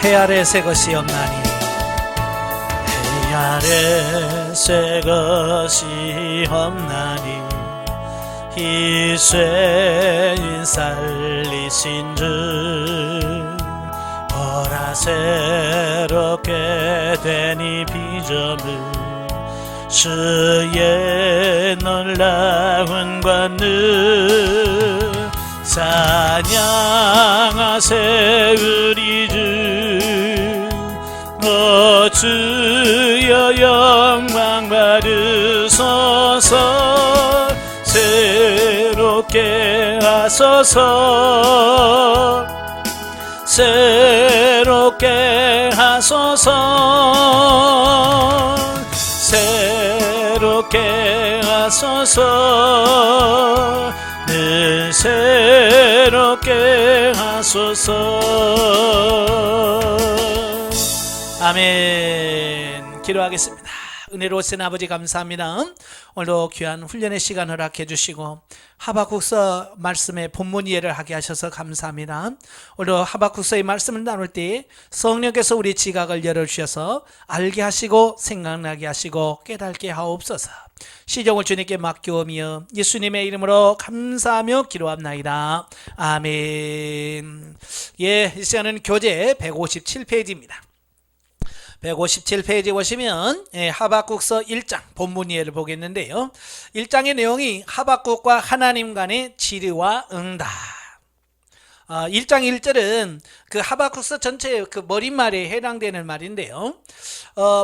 해 아래 새 것이 없나니 해 아래 새 것이 없나니 이 죄인 살리신 주 보라 새롭게 된 이 비전을 주의 놀라운 권능 찬양하세 우리 주 오 주여 영광 받으소서 새롭게 하소서 새롭게 하소서 새롭게 하소서 늘 새롭게 하소서. 아멘. 기도하겠습니다. 은혜로우신 아버지 감사합니다. 오늘도 귀한 훈련의 시간 허락해 주시고 하박국서 말씀의 본문 이해를 하게 하셔서 감사합니다. 오늘도 하박국서의 말씀을 나눌 때 성령께서 우리 지각을 열어주셔서 알게 하시고 생각나게 하시고 깨닫게 하옵소서. 시종을 주님께 맡겨오며 예수님의 이름으로 감사하며 기도합나이다. 아멘. 이 시간은 교재 157페이지입니다. 157페이지 보시면 하박국서 1장 본문 이해를 보겠는데요. 1장의 내용이 하박국과 하나님 간의 질의와 응답. 1장 1절은 그 하박국서 전체의 그 머릿말에 해당되는 말인데요.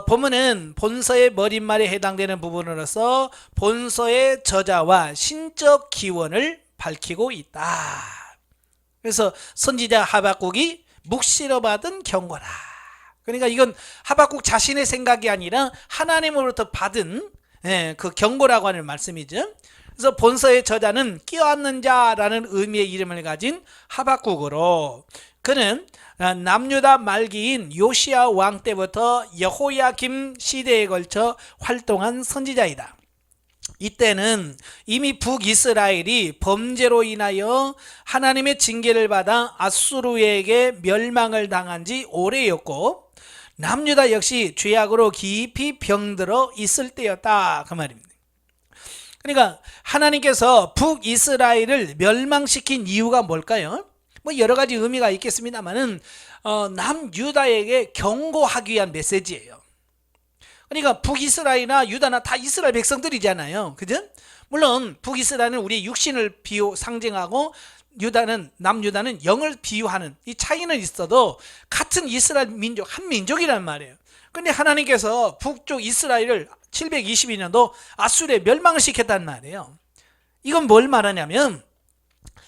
본문은 본서의 머릿말에 해당되는 부분으로서 본서의 저자와 신적 기원을 밝히고 있다. 그래서 선지자 하박국이 묵시러 받은 경고라. 그러니까 이건 하박국 자신의 생각이 아니라 하나님으로부터 받은 그 경고라고 하는 말씀이죠. 그래서 본서의 저자는 끼어앉는 자라는 의미의 이름을 가진 하박국으로, 그는 남유다 말기인 요시야 왕 때부터 여호야김 시대에 걸쳐 활동한 선지자이다. 이때는 이미 북이스라엘이 범죄로 인하여 하나님의 징계를 받아 아수르에게 멸망을 당한 지 오래였고 남유다 역시 죄악으로 깊이 병들어 있을 때였다, 그 말입니다. 그러니까 하나님께서 북이스라엘을 멸망시킨 이유가 뭘까요? 뭐 여러 가지 의미가 있겠습니다만은 남유다에게 경고하기 위한 메시지예요. 그러니까 북이스라엘이나 유다나 다 이스라엘 백성들이잖아요, 그죠? 물론 북이스라엘은 우리의 육신을 상징하고 남유다는 영을 비유하는 이 차이는 있어도 같은 이스라엘 민족, 한 민족이란 말이에요. 근데 하나님께서 북쪽 이스라엘을 722년도 아수르에 멸망을 시켰단 말이에요. 이건 뭘 말하냐면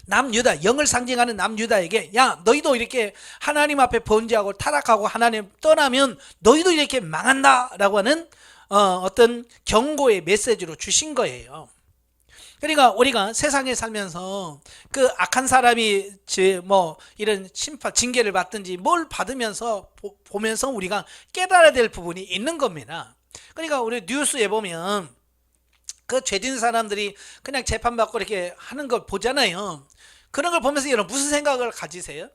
남유다, 영을 상징하는 남유다에게 야, 너희도 이렇게 하나님 앞에 범죄하고 타락하고 하나님 떠나면 너희도 이렇게 망한다 라고 하는 어떤 경고의 메시지로 주신 거예요. 그러니까 우리가 세상에 살면서 그 악한 사람이 이런 심판, 징계를 받든지 뭘 받으면서 보면서 우리가 깨달아야 될 부분이 있는 겁니다. 그러니까 우리 뉴스에 보면 그 죄진 사람들이 그냥 재판받고 이렇게 하는 걸 보잖아요. 그런 걸 보면서 여러분 무슨 생각을 가지세요?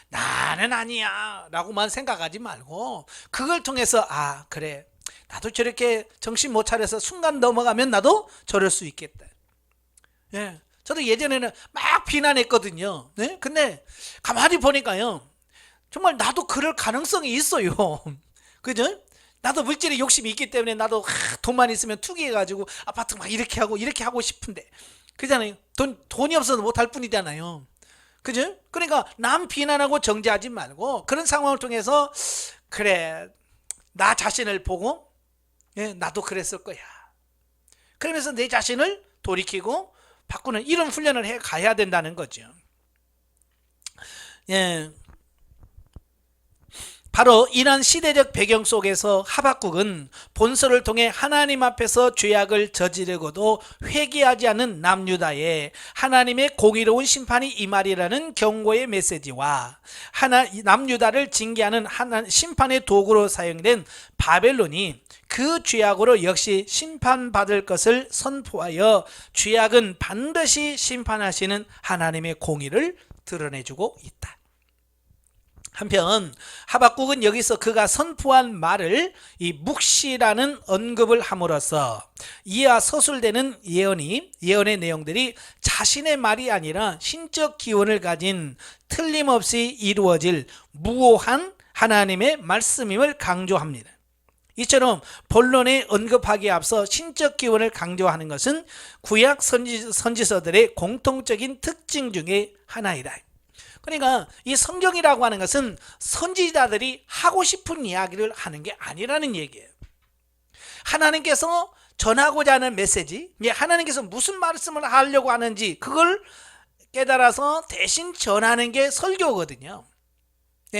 나는 아니야 라고만 생각하지 말고 그걸 통해서 그래, 나도 저렇게 정신 못 차려서 순간 넘어가면 나도 저럴 수 있겠다. 저도 예전에는 막 비난했거든요. 근데 가만히 보니까요, 정말 나도 그럴 가능성이 있어요. 그죠? 나도 물질에 욕심이 있기 때문에 나도 돈만 있으면 투기해가지고 아파트 막 이렇게 하고 싶은데, 그잖아요. 돈이 없어서 못할 뿐이잖아요. 그죠? 그러니까 남 비난하고 정죄하지 말고 그런 상황을 통해서 그래, 나 자신을 보고 나도 그랬을 거야. 그러면서 내 자신을 돌이키고 바꾸는 이런 훈련을 해 가야 된다는 거죠. 바로 이런 시대적 배경 속에서 하박국은 본서를 통해 하나님 앞에서 죄악을 저지르고도 회개하지 않는 남유다에 하나님의 공의로운 심판이 임하리라는 경고의 메시지와 남유다를 징계하는 심판의 도구로 사용된 바벨론이 그 죄악으로 역시 심판받을 것을 선포하여 죄악은 반드시 심판하시는 하나님의 공의를 드러내주고 있다. 한편 하박국은 여기서 그가 선포한 말을 이 묵시라는 언급을 함으로써 이와 서술되는 예언의 내용들이 자신의 말이 아니라 신적 기원을 가진 틀림없이 이루어질 무오한 하나님의 말씀임을 강조합니다. 이처럼 본론에 언급하기에 앞서 신적 기원을 강조하는 것은 구약 선지서들의 공통적인 특징 중에 하나이다. 그러니까 이 성경이라고 하는 것은 선지자들이 하고 싶은 이야기를 하는 게 아니라는 얘기예요. 하나님께서 전하고자 하는 메시지, 하나님께서 무슨 말씀을 하려고 하는지 그걸 깨달아서 대신 전하는 게 설교거든요.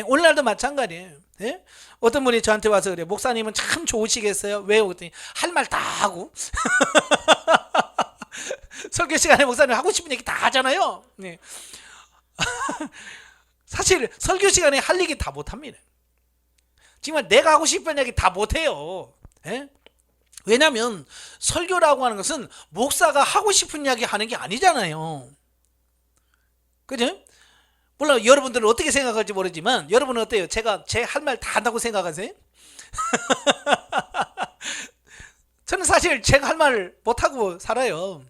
오늘날도 마찬가지예요. 어떤 분이 저한테 와서 그래요. 목사님은 참 좋으시겠어요. 왜요? 그랬더니 할 말 다 하고 설교 시간에 목사님 하고 싶은 얘기 다 하잖아요. 사실 설교 시간에 할 얘기 다 못합니다. 정말 내가 하고 싶은 얘기 다 못해요. 왜냐하면 설교라고 하는 것은 목사가 하고 싶은 이야기 하는 게 아니잖아요. 그죠? 물론 여러분들은 어떻게 생각할지 모르지만 여러분은 어때요? 제가 제 할 말 다 한다고 생각하세요? 저는 사실 제가 할 말 못하고 살아요.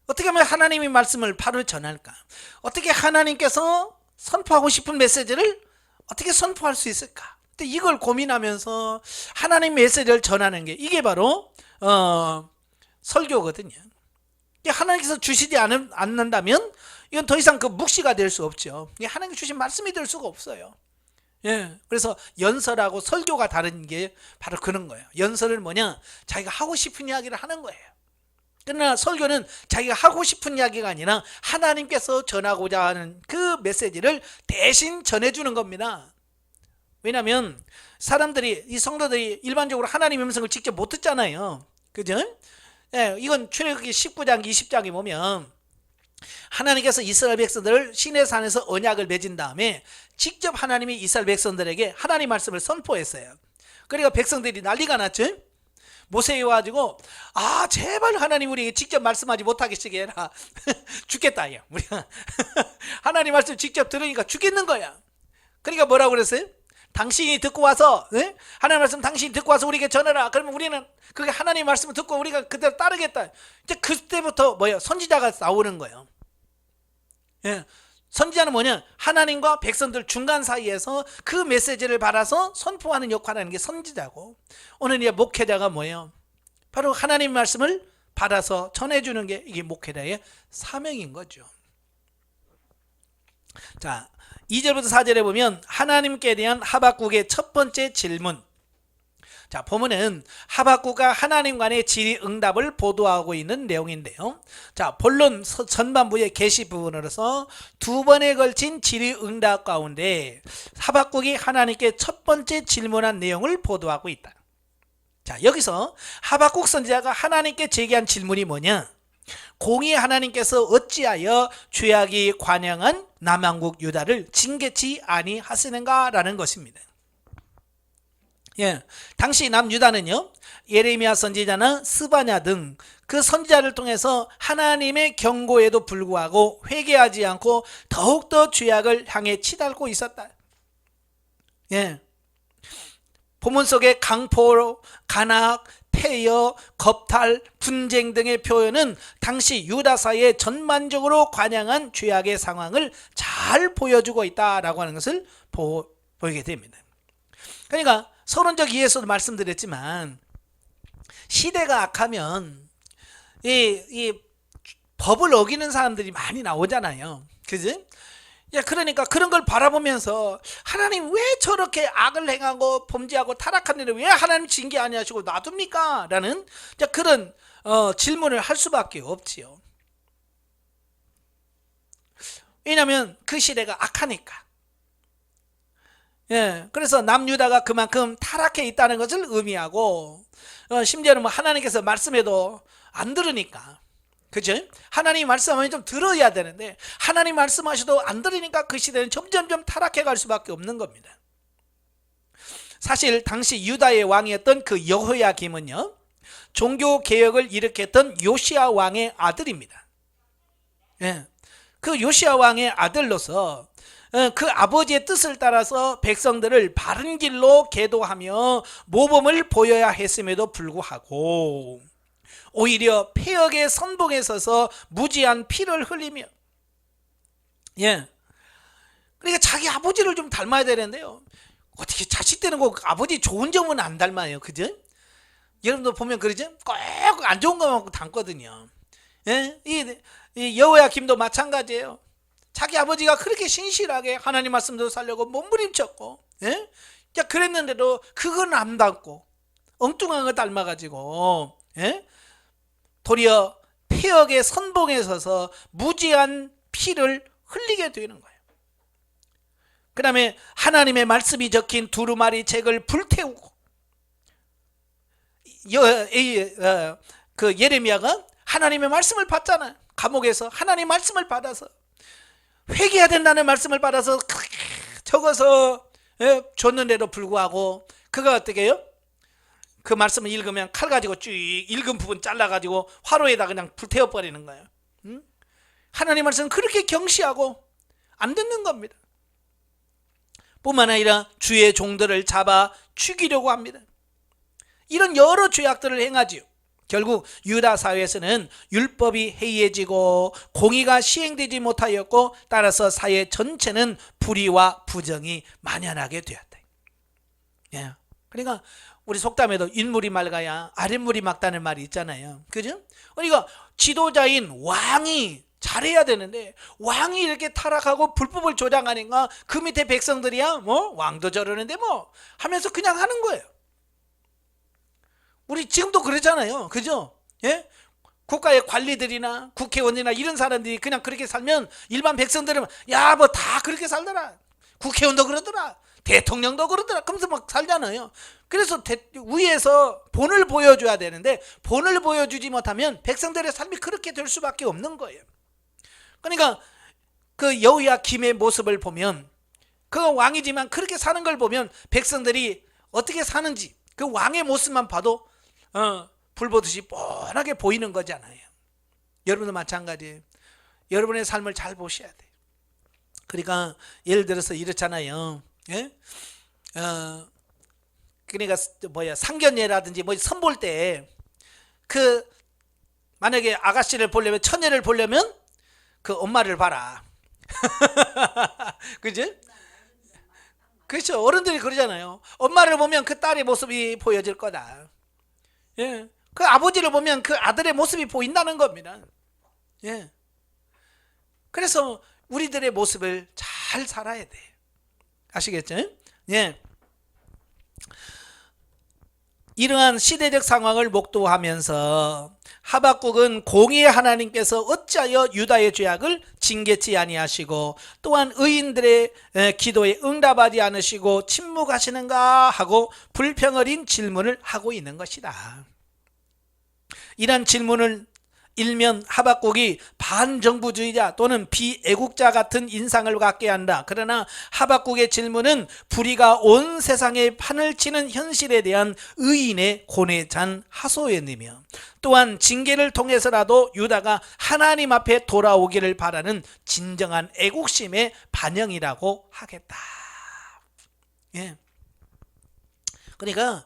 어떻게 하면 하나님의 말씀을 바로 전할까? 어떻게 하나님께서 선포하고 싶은 메시지를 어떻게 선포할 수 있을까? 근데 이걸 고민하면서 하나님 메시지를 전하는 게 이게 바로 설교거든요. 하나님께서 주시지 않는다면 이건 더 이상 그 묵시가 될 수 없죠. 하나님께 주신 말씀이 될 수가 없어요. 그래서 연설하고 설교가 다른 게 바로 그런 거예요. 연설은 뭐냐? 자기가 하고 싶은 이야기를 하는 거예요. 그러나 설교는 자기가 하고 싶은 이야기가 아니라 하나님께서 전하고자 하는 그 메시지를 대신 전해주는 겁니다. 왜냐하면 사람들이, 이 성도들이 일반적으로 하나님의 음성을 직접 못 듣잖아요. 그죠? 이건 출애굽기 19장 20장에 보면 하나님께서 이스라엘 백성들을 시내산에서 언약을 맺은 다음에 직접 하나님이 이스라엘 백성들에게 하나님 말씀을 선포했어요. 그러니까 백성들이 난리가 났죠. 모세에 와가지고 제발 하나님 우리에게 직접 말씀하지 못하게 시게 해라. 죽겠다 야. 우리가 하나님 말씀 직접 들으니까 죽겠는 거야. 그러니까 뭐라고 그랬어요? 당신이 듣고 와서 하나님 말씀 당신이 듣고 와서 우리에게 전해라. 그러면 우리는 그게 하나님 말씀을 듣고 우리가 그대로 따르겠다. 이제 그때부터 선지자가 나오는 거예요. 선지자는 뭐냐? 하나님과 백성들 중간 사이에서 그 메시지를 받아서 선포하는 역할을 하는 게 선지자고, 오늘 이 목회자가 뭐예요? 바로 하나님 말씀을 받아서 전해주는 게 이게 목회자의 사명인 거죠. 자, 2절부터 4절에 보면 하나님께 대한 하박국의 첫 번째 질문. 자, 보면은 하박국과 하나님 간의 질의응답을 보도하고 있는 내용인데요. 자, 본론 전반부의 계시 부분으로서 두 번에 걸친 질의응답 가운데 하박국이 하나님께 첫 번째 질문한 내용을 보도하고 있다. 자, 여기서 하박국 선지자가 하나님께 제기한 질문이 뭐냐? 공의 하나님께서 어찌하여 죄악이 관영한 남왕국 유다를 징계치 아니하시는가? 라는 것입니다. 당시 남유다는요, 예레미야 선지자나 스바냐 등 그 선지자를 통해서 하나님의 경고에도 불구하고 회개하지 않고 더욱더 죄악을 향해 치닫고 있었다. 본문 속의 강포, 간악, 폐여, 겁탈, 분쟁 등의 표현은 당시 유다사의 전반적으로 관영한 죄악의 상황을 잘 보여주고 있다라고 하는 것을 보이게 됩니다. 그러니까 서론적 이해에서도 말씀드렸지만 시대가 악하면 이 법을 어기는 사람들이 많이 나오잖아요. 그지? 그러니까 그런 걸 바라보면서 하나님 왜 저렇게 악을 행하고 범죄하고 타락한 일을 왜 하나님 징계 아니하시고 놔둡니까? 라는 그런 질문을 할 수밖에 없지요. 왜냐하면 그 시대가 악하니까. 그래서 남유다가 그만큼 타락해 있다는 것을 의미하고, 심지어는 하나님께서 말씀해도 안 들으니까, 그죠? 하나님 말씀하면 좀 들어야 되는데 하나님 말씀하셔도 안 들으니까 그 시대는 점점점 타락해 갈 수밖에 없는 겁니다. 사실 당시 유다의 왕이었던 그 여호야김은요, 종교 개혁을 일으켰던 요시야 왕의 아들입니다. 그 요시야 왕의 아들로서 그 아버지의 뜻을 따라서 백성들을 바른 길로 계도하며 모범을 보여야 했음에도 불구하고 오히려 폐역의 선봉에 서서 무지한 피를 흘리며, 예, 그러니까 자기 아버지를 좀 닮아야 되는데요, 어떻게 자식 되는 거 아버지 좋은 점은 안 닮아요. 그죠? 여러분도 보면 그러죠? 꼭 안 좋은 것만 닮거든요. 예? 이 여호야김도 마찬가지예요. 자기 아버지가 그렇게 신실하게 하나님 말씀도 살려고 몸부림쳤고, 예? 그랬는데도 그건 안 닮고 엉뚱한 거 닮아가지고, 예? 도리어 폐역의 선봉에 서서 무지한 피를 흘리게 되는 거예요. 그 다음에 하나님의 말씀이 적힌 두루마리 책을 불태우고, 그 예레미야가 하나님의 말씀을 받잖아요. 감옥에서 하나님의 말씀을 받아서 회개해야 된다는 말씀을 받아서 적어서 줬는데도 불구하고 그가 어떻게 해요? 그 말씀을 읽으면 칼 가지고 쭉 읽은 부분 잘라가지고 화로에다 그냥 불태워버리는 거예요. 하나님 말씀은 그렇게 경시하고 안 듣는 겁니다. 뿐만 아니라 주의 종들을 잡아 죽이려고 합니다. 이런 여러 죄악들을 행하지요. 결국 유다 사회에서는 율법이 해이해지고 공의가 시행되지 못하였고, 따라서 사회 전체는 불의와 부정이 만연하게 되었다. 예. 그러니까 우리 속담에도 윗물이 맑아야 아랫물이 맑다는 말이 있잖아요. 그죠? 그러니까 지도자인 왕이 잘해야 되는데 왕이 이렇게 타락하고 불법을 조장하니까 그 밑에 백성들이야 뭐 왕도 저러는데 뭐 하면서 그냥 하는 거예요. 우리 지금도 그러잖아요. 그죠? 예? 국가의 관리들이나 국회의원이나 이런 사람들이 그냥 그렇게 살면 일반 백성들은 야 뭐 다 그렇게 살더라, 국회의원도 그러더라, 대통령도 그러더라, 그러면서 막 살잖아요. 그래서 위에서 본을 보여줘야 되는데 본을 보여주지 못하면 백성들의 삶이 그렇게 될 수밖에 없는 거예요. 그러니까 그 여호야김의 모습을 보면, 그 왕이지만 그렇게 사는 걸 보면 백성들이 어떻게 사는지 그 왕의 모습만 봐도 불보듯이 뻔하게 보이는 거잖아요. 여러분도 마찬가지예요. 여러분의 삶을 잘 보셔야 돼요. 그러니까 예를 들어서 이렇잖아요. 예? 그러니까 상견례라든지 뭐 선볼 때 그 만약에 아가씨를 보려면, 처녀를 보려면 그 엄마를 봐라. 그지? 그렇죠. 어른들이 그러잖아요. 엄마를 보면 그 딸의 모습이 보여질 거다. 예. 그 아버지를 보면 그 아들의 모습이 보인다는 겁니다. 예. 그래서 우리들의 모습을 잘 살아야 돼. 아시겠죠? 예. 이러한 시대적 상황을 목도하면서 하박국은 공의의 하나님께서 어찌하여 유다의 죄악을 징계치 아니하시고 또한 의인들의 기도에 응답하지 않으시고 침묵하시는가 하고 불평어린 질문을 하고 있는 것이다. 이런 질문을 일면 하박국이 반정부주의자 또는 비애국자 같은 인상을 갖게 한다. 그러나 하박국의 질문은 불의가 온 세상에 판을 치는 현실에 대한 의인의 고뇌 잔 하소연이며, 또한 징계를 통해서라도 유다가 하나님 앞에 돌아오기를 바라는 진정한 애국심의 반영이라고 하겠다. 예. 그러니까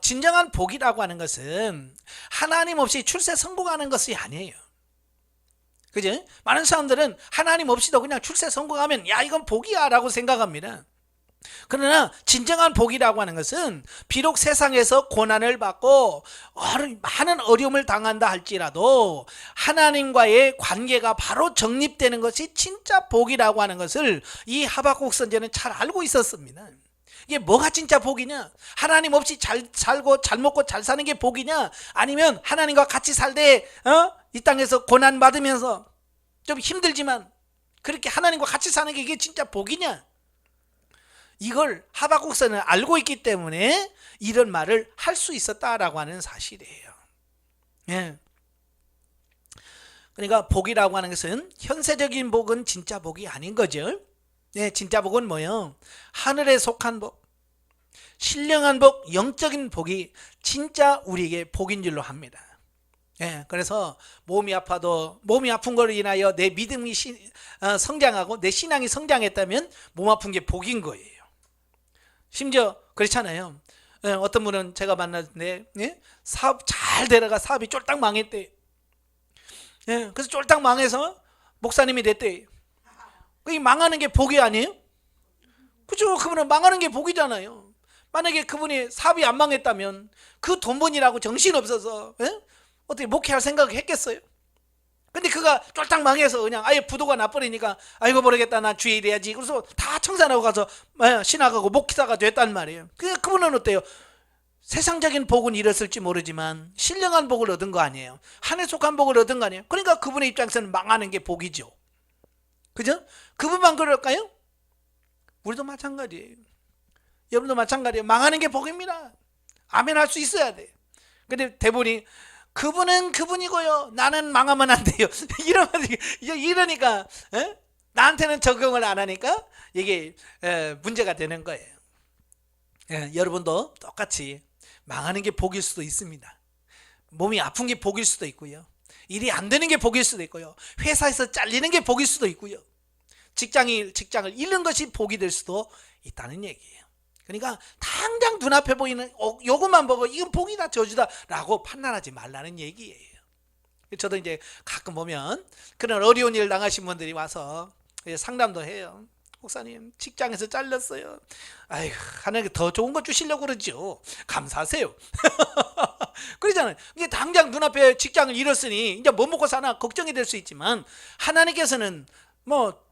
진정한 복이라고 하는 것은 하나님 없이 출세 성공하는 것이 아니에요. 그죠? 많은 사람들은 하나님 없이도 그냥 출세 성공하면 야 이건 복이야 라고 생각합니다. 그러나 진정한 복이라고 하는 것은 비록 세상에서 고난을 받고 많은 어려움을 당한다 할지라도 하나님과의 관계가 바로 정립되는 것이 진짜 복이라고 하는 것을 이 하박국 선지자는 잘 알고 있었습니다. 이게 뭐가 진짜 복이냐? 하나님 없이 잘 살고 잘 먹고 잘 사는 게 복이냐? 아니면 하나님과 같이 살되 이 땅에서 고난 받으면서 좀 힘들지만 그렇게 하나님과 같이 사는 게 이게 진짜 복이냐? 이걸 하박국서는 알고 있기 때문에 이런 말을 할 수 있었다라고 하는 사실이에요. 예. 그러니까 복이라고 하는 것은 현세적인 복은 진짜 복이 아닌 거죠. 네, 진짜 복은 뭐예요? 하늘에 속한 복, 신령한 복, 영적인 복이 진짜 우리에게 복인 줄로 합니다. 예, 그래서 몸이 아파도 몸이 아픈 걸로 인하여 내 믿음이 성장하고 내 신앙이 성장했다면 몸 아픈 게 복인 거예요. 심지어 그렇잖아요. 예, 어떤 분은 제가 만났는데, 예? 사업 잘 되다가 사업이 쫄딱 망했대. 예, 그래서 쫄딱 망해서 목사님이 됐대. 이 망하는 게 복이 아니에요? 그죠? 그분은 망하는 게 복이잖아요. 만약에 그분이 사업이 안 망했다면 그 돈 번이라고 정신 없어서, 예? 어떻게 목회할 생각을 했겠어요? 근데 그가 쫄딱 망해서 그냥 아예 부도가 나버리니까 아이고 모르겠다, 나 주의 일해야지. 그래서 다 청산하고 가서 신학하고 목사가 됐단 말이에요. 그분은 어때요? 세상적인 복은 잃었을지 모르지만 신령한 복을 얻은 거 아니에요? 한해 속한 복을 얻은 거 아니에요? 그러니까 그분의 입장에서는 망하는 게 복이죠. 그죠? 그분만 그럴까요? 우리도 마찬가지예요. 여러분도 마찬가지예요. 망하는 게 복입니다. 아멘 할 수 있어야 돼. 근데 대부분이 그분은 그분이고요, 나는 망하면 안 돼요. 이러니까 나한테는 적용을 안 하니까 이게 문제가 되는 거예요. 여러분도 똑같이 망하는 게 복일 수도 있습니다. 몸이 아픈 게 복일 수도 있고요, 일이 안 되는 게 복일 수도 있고요, 회사에서 잘리는 게 복일 수도 있고요, 직장을 잃는 것이 복이 될 수도 있다는 얘기예요. 그러니까 당장 눈앞에 보이는 요것만 보고 이건 복이다 저주다 라고 판단하지 말라는 얘기예요. 저도 이제 가끔 보면 그런 어려운 일 당하신 분들이 와서 상담도 해요. 목사님, 직장에서 잘렸어요. 아이고, 하나님께 더 좋은 거 주시려고 그러죠. 감사하세요. 그러잖아요. 이게 당장 눈앞에 직장을 잃었으니 이제 뭐 먹고 사나 걱정이 될 수 있지만 하나님께서는 뭐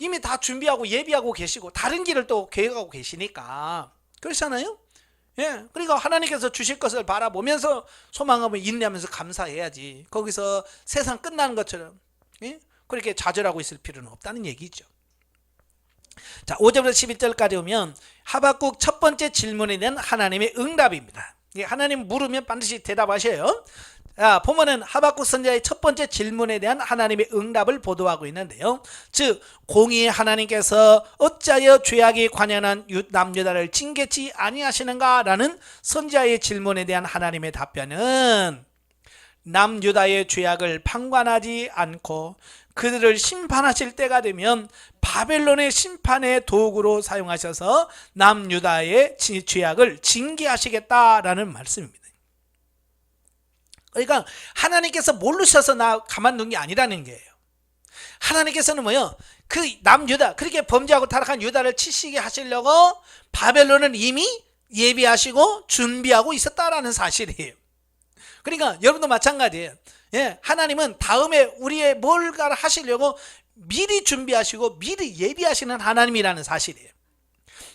이미 다 준비하고 예비하고 계시고 다른 길을 또 계획하고 계시니까 그렇잖아요. 예, 그러니까 하나님께서 주실 것을 바라보면서 소망하며 인내하면서 감사해야지, 거기서 세상 끝나는 것처럼 그렇게 좌절하고 있을 필요는 없다는 얘기죠. 자, 5절부터 11절까지 오면 하박국 첫 번째 질문에 대한 하나님의 응답입니다. 하나님 물으면 반드시 대답하셔요. 자, 보면은 하박국 선지자의 첫 번째 질문에 대한 하나님의 응답을 보도하고 있는데요. 즉, 공의의 하나님께서 어찌하여 죄악이 관연한 남유다를 징계치 아니하시는가 라는 선지자의 질문에 대한 하나님의 답변은 남유다의 죄악을 판관하지 않고 그들을 심판하실 때가 되면 바벨론의 심판의 도구로 사용하셔서 남유다의 죄악을 징계하시겠다라는 말씀입니다. 그러니까 하나님께서 모르셔서 나 가만둔 게 아니라는 거예요. 하나님께서는 뭐요? 그 남유다, 그렇게 범죄하고 타락한 유다를 치시게 하시려고 바벨론은 이미 예비하시고 준비하고 있었다라는 사실이에요. 그러니까 여러분도 마찬가지예요. 예, 하나님은 다음에 우리의 뭘가 하시려고 미리 준비하시고 미리 예비하시는 하나님이라는 사실이에요.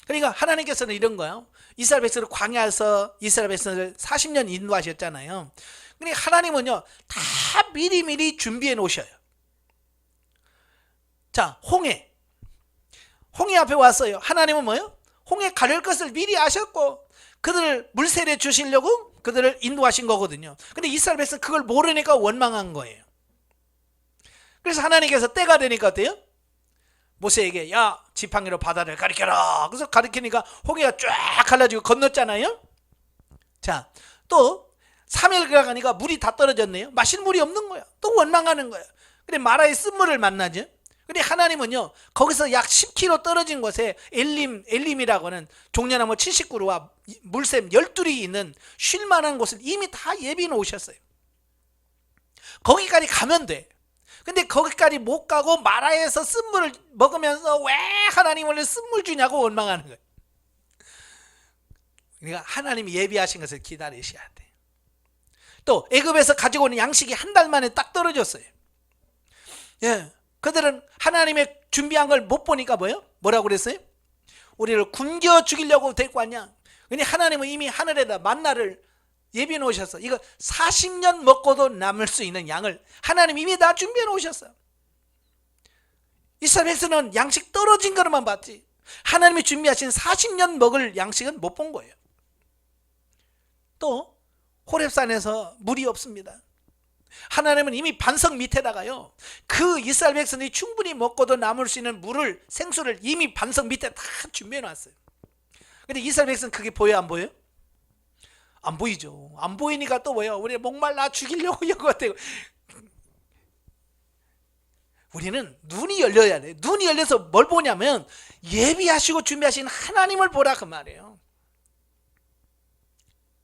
그러니까 하나님께서는 이런 거예요. 이스라엘 백성을 광야에서 이스라엘 백성을 40년 인도하셨잖아요. 그러니까 하나님은요, 다 미리 준비해 놓으셔요. 자, 홍해 앞에 왔어요. 하나님은 뭐예요? 홍해 가를 것을 미리 아셨고 그들을 물세례 주시려고 그들을 인도하신 거거든요. 근데 이스라엘 백성 그걸 모르니까 원망한 거예요. 그래서 하나님께서 때가 되니까 어때요? 모세에게 야, 지팡이로 바다를 가리켜라. 그래서 가리키니까 홍해가 쫙 갈라지고 건넜잖아요. 자, 또 3일 가니까 물이 다 떨어졌네요. 마실 물이 없는 거야. 또 원망하는 거야. 근데 마라의 쓴물을 만나죠. 근데 하나님은요, 거기서 약 10km 떨어진 곳에 엘림이라고 하는 종려나무 70그루와 물샘 12이 있는 쉴만한 곳을 이미 다 예비해 놓으셨어요. 거기까지 가면 돼. 근데 거기까지 못 가고 마라에서 쓴물을 먹으면서 왜 하나님 원래 쓴물 주냐고 원망하는 거예요. 그러니까 하나님이 예비하신 것을 기다리셔야 돼. 또 애굽에서 가지고 오는 양식이 한 달 만에 딱 떨어졌어요. 예, 그들은 하나님의 준비한 걸 못 보니까 뭐라고 그랬어요? 우리를 굶겨 죽이려고 데리고 왔냐? 근데 하나님은 이미 하늘에다 만나를 예비해 놓으셨어. 이거 40년 먹고도 남을 수 있는 양을 하나님 이미 다 준비해 놓으셨어요. 이스라엘 백성은 양식 떨어진 것만 봤지 하나님이 준비하신 40년 먹을 양식은 못 본 거예요. 또 호렙산에서 물이 없습니다. 하나님은 이미 반석 밑에다가요, 그 이스라엘 백성이 충분히 먹고도 남을 수 있는 물을, 생수를 이미 반석 밑에 다 준비해 놨어요. 근데 이스라엘 백성은 그게 보여 안 보여요? 안 보이죠. 안 보이니까 또 뭐예요? 우리 목말라 죽이려고 연구하고. 우리는 눈이 열려야 돼. 눈이 열려서 뭘 보냐면 예비하시고 준비하신 하나님을 보라 그 말이에요.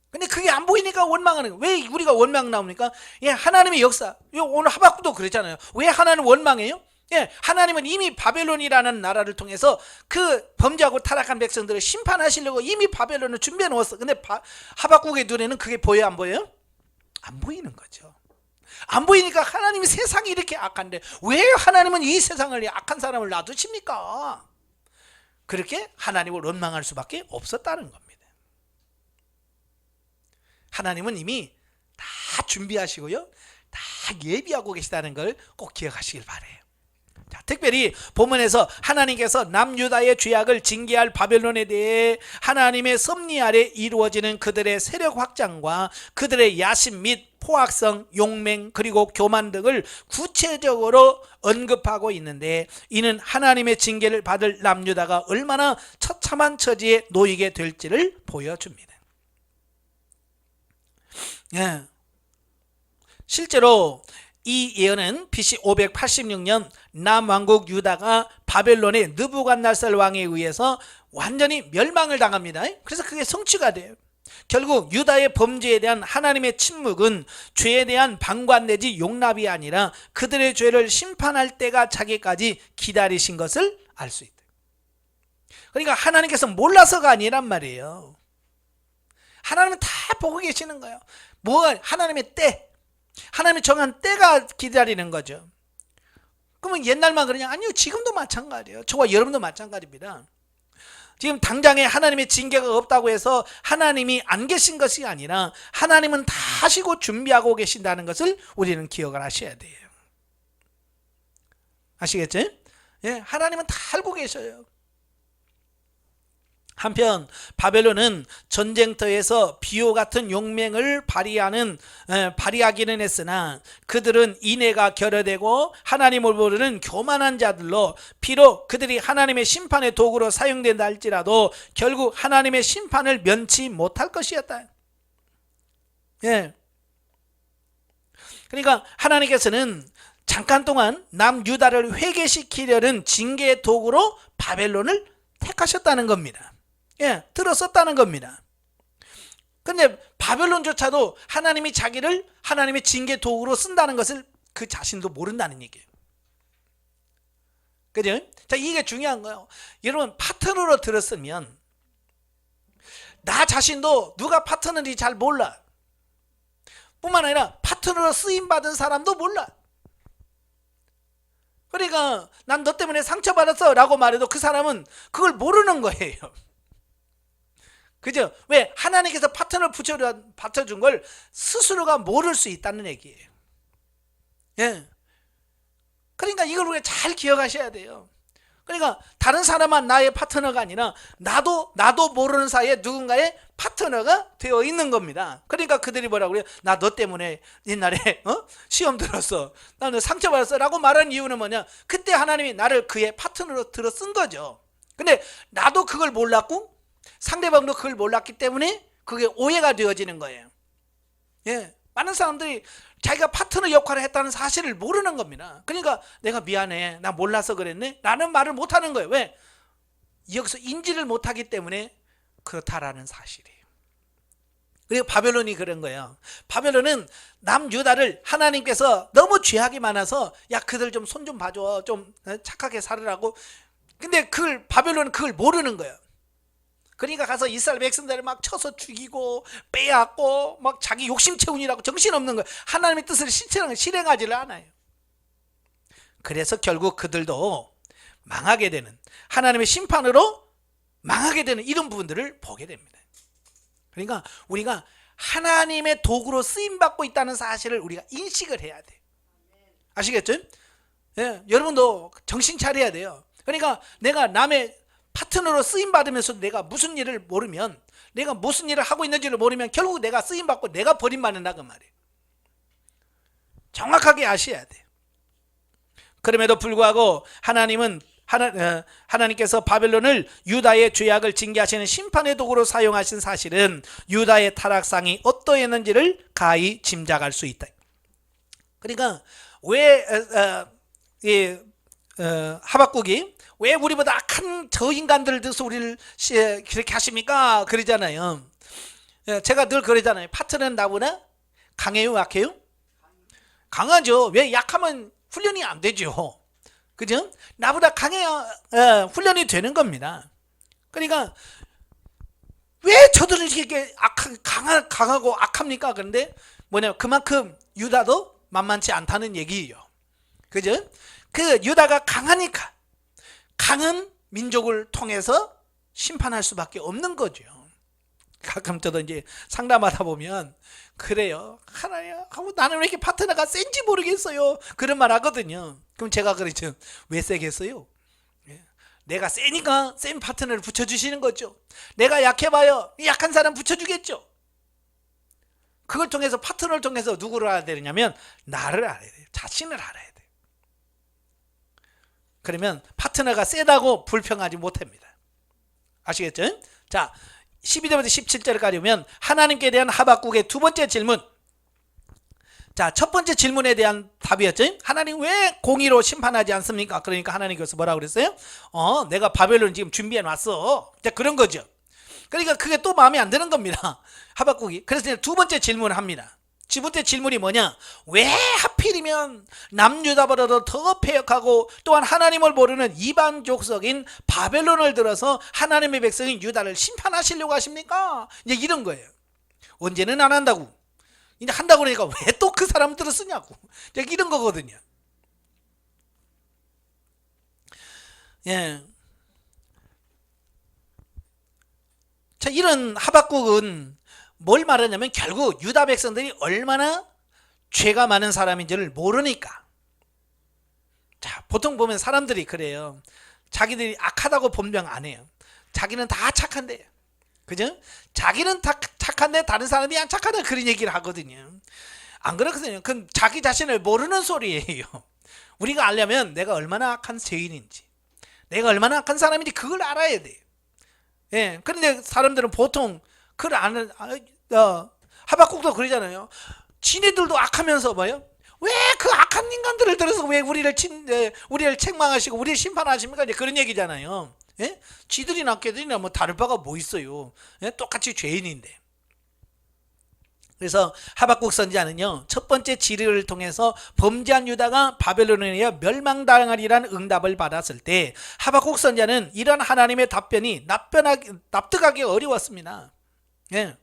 근데 그게 안 보이니까 원망하는 거예요. 왜 우리가 원망 나옵니까? 예, 하나님의 역사. 오늘 하박국도 그랬잖아요. 왜 하나님 원망해요? 예, 하나님은 이미 바벨론이라는 나라를 통해서 그 범죄하고 타락한 백성들을 심판하시려고 이미 바벨론을 준비해 놓았어. 근데 하박국의 눈에는 그게 보여요, 안 보여요? 안 보이는 거죠. 안 보이니까 하나님이 세상이 이렇게 악한데 왜 하나님은 이 세상을 악한 사람을 놔두십니까? 그렇게 하나님을 원망할 수밖에 없었다는 겁니다. 하나님은 이미 다 준비하시고요, 다 예비하고 계시다는 걸 꼭 기억하시길 바래요. 자, 특별히 본문에서 하나님께서 남유다의 죄악을 징계할 바벨론에 대해 하나님의 섭리 아래 이루어지는 그들의 세력 확장과 그들의 야심 및 포악성, 용맹, 그리고 교만 등을 구체적으로 언급하고 있는데, 이는 하나님의 징계를 받을 남유다가 얼마나 처참한 처지에 놓이게 될지를 보여줍니다. 예. 실제로 이 예언은 BC 586년 남왕국 유다가 바벨론의 느부갓네살 왕에 의해서 완전히 멸망을 당합니다. 그래서 그게 성취가 돼요. 결국 유다의 범죄에 대한 하나님의 침묵은 죄에 대한 방관 내지 용납이 아니라 그들의 죄를 심판할 때가 차기까지 기다리신 것을 알 수 있다. 그러니까 하나님께서 몰라서가 아니란 말이에요. 하나님은 다 보고 계시는 거예요. 하나님의 때, 하나님이 정한 때가 기다리는 거죠. 그러면 옛날만 그러냐? 아니요, 지금도 마찬가지예요. 저와 여러분도 마찬가지입니다. 지금 당장에 하나님의 징계가 없다고 해서 하나님이 안 계신 것이 아니라 하나님은 다 하시고 준비하고 계신다는 것을 우리는 기억을 하셔야 돼요. 아시겠죠? 예, 하나님은 다 알고 계셔요. 한편 바벨론은 전쟁터에서 비호 같은 용맹을 발휘하기는 했으나 그들은 인애가 결여되고 하나님을 모르는 교만한 자들로, 비록 그들이 하나님의 심판의 도구로 사용된다 할지라도 결국 하나님의 심판을 면치 못할 것이었다. 예. 그러니까 하나님께서는 잠깐 동안 남유다를 회개시키려는 징계의 도구로 바벨론을 택하셨다는 겁니다. 예, 들었었다는 겁니다. 근데 바벨론조차도 하나님이 자기를 하나님의 징계 도구로 쓴다는 것을 그 자신도 모른다는 얘기예요. 그죠? 자, 이게 중요한 거예요. 여러분, 파트너로 들었으면 나 자신도 누가 파트너인지 잘 몰라. 뿐만 아니라 파트너로 쓰임받은 사람도 몰라. 그러니까 난 너 때문에 상처받았어 라고 말해도 그 사람은 그걸 모르는 거예요. 그죠? 왜? 하나님께서 파트너를 받쳐준 걸 스스로가 모를 수 있다는 얘기예요. 예. 그러니까 이걸 우리가 잘 기억하셔야 돼요. 그러니까 다른 사람만 나의 파트너가 아니라 나도 모르는 사이에 누군가의 파트너가 되어 있는 겁니다. 그러니까 그들이 뭐라고 그래요? 나 너 때문에 옛날에 시험 들었어, 나 너 상처받았어 라고 말하는 이유는 뭐냐? 그때 하나님이 나를 그의 파트너로 들어 쓴 거죠. 근데 나도 그걸 몰랐고 상대방도 그걸 몰랐기 때문에 그게 오해가 되어지는 거예요. 예, 많은 사람들이 자기가 파트너 역할을 했다는 사실을 모르는 겁니다. 그러니까 내가 미안해, 나 몰라서 그랬네 라는 말을 못하는 거예요. 왜? 여기서 인지를 못하기 때문에 그렇다라는 사실이에요. 그리고 바벨론이 그런 거예요. 바벨론은 남유다를 하나님께서 너무 죄악이 많아서 야, 그들 좀 손 좀 봐줘, 좀 착하게 살으라고. 근데 바벨론은 그걸 모르는 거예요. 그러니까 가서 이스라엘 백성들을 막 쳐서 죽이고 빼앗고 막 자기 욕심 채우느라고 정신없는 거예요. 하나님의 뜻을 실행하지를 않아요. 그래서 결국 그들도 망하게 되는, 하나님의 심판으로 망하게 되는 이런 부분들을 보게 됩니다. 그러니까 우리가 하나님의 도구로 쓰임받고 있다는 사실을 우리가 인식을 해야 돼요. 아시겠죠? 예, 여러분도 정신 차려야 돼요. 그러니까 내가 남의 파트너로 쓰임받으면서도 내가 무슨 일을 모르면, 내가 무슨 일을 하고 있는지를 모르면 결국 내가 쓰임받고 내가 버림받는다 그 말이에요. 정확하게 아셔야 돼요. 그럼에도 불구하고 하나님은 하나님께서 바벨론을 유다의 죄악을 징계하시는 심판의 도구로 사용하신 사실은 유다의 타락상이 어떠했는지를 가히 짐작할 수 있다. 그러니까 왜 하박국이 왜 우리보다 악한 저 인간들을 들어서 우리를 그렇게 하십니까? 그러잖아요. 제가 늘 그러잖아요. 파트너는 나보다 강해요, 약해요? 강하죠. 왜? 약하면 훈련이 안 되죠. 그죠? 나보다 강해야 훈련이 되는 겁니다. 그러니까 왜 저들은 이렇게 강하고 악합니까? 그런데 뭐냐, 그만큼 유다도 만만치 않다는 얘기예요. 그죠? 그 유다가 강하니까 강한 민족을 통해서 심판할 수밖에 없는 거죠. 가끔 저도 이제 상담하다 보면 그래요. 하나님, 나는 왜 이렇게 파트너가 센지 모르겠어요. 그런 말 하거든요. 그럼 제가 그러죠. 왜 세겠어요? 내가 세니까 센 파트너를 붙여주시는 거죠. 내가 약해봐요. 약한 사람 붙여주겠죠. 그걸 통해서 파트너를 통해서 누구를 알아야 되냐면 나를 알아야 돼요. 자신을 알아야 돼요. 그러면 파트너가 세다고 불평하지 못합니다. 아시겠죠? 자, 12절부터 17절까지 오면 하나님께 대한 하박국의 두 번째 질문. 자, 첫 번째 질문에 대한 답이었죠. 하나님 왜 공의로 심판하지 않습니까? 그러니까 하나님께서 뭐라고 그랬어요? 내가 바벨론 지금 준비해 놨어. 그런 거죠. 그러니까 그게 또 마음에 안 드는 겁니다. 하박국이. 그래서 두 번째 질문을 합니다. 두 번째 질문이 뭐냐? 왜 하필이면 남유다보다도 더 패역하고 또한 하나님을 모르는 이방 족속인 바벨론을 들어서 하나님의 백성인 유다를 심판하시려고 하십니까? 이제 이런 거예요. 언제는 안 한다고. 이제 한다고 그러니까 왜 또 그 사람들을 쓰냐고. 이제 이런 거거든요. 예. 자, 이런 하박국은 뭘 말하냐면 결국 유다 백성들이 얼마나 죄가 많은 사람인지를 모르니까. 자, 보통 보면 사람들이 그래요. 자기들이 악하다고 본명 안 해요. 자기는 다 착한데. 그죠? 자기는 다 착한데 다른 사람이 안 착하다, 그런 얘기를 하거든요. 안 그렇거든요. 그건 자기 자신을 모르는 소리예요. 우리가 알려면 내가 얼마나 악한 죄인인지, 내가 얼마나 악한 사람인지 그걸 알아야 돼요. 예. 그런데 사람들은 보통 그걸 아는, 하박국도 그러잖아요. 지네들도 악하면서 뭐요? 왜 그 악한 인간들을 들어서 왜 우리를 책망하시고 우리를 심판하십니까? 이제 그런 얘기잖아요. 예? 지들이 낫게들이나 뭐 다를 바가 뭐 있어요. 예? 똑같이 죄인인데. 그래서 하박국 선지자는요, 첫 번째 지리를 통해서 범죄한 유다가 바벨론에 의해 멸망당하리라는 응답을 받았을 때 하박국 선지자는 이런 하나님의 답변이 납득하기 어려웠습니다. 예.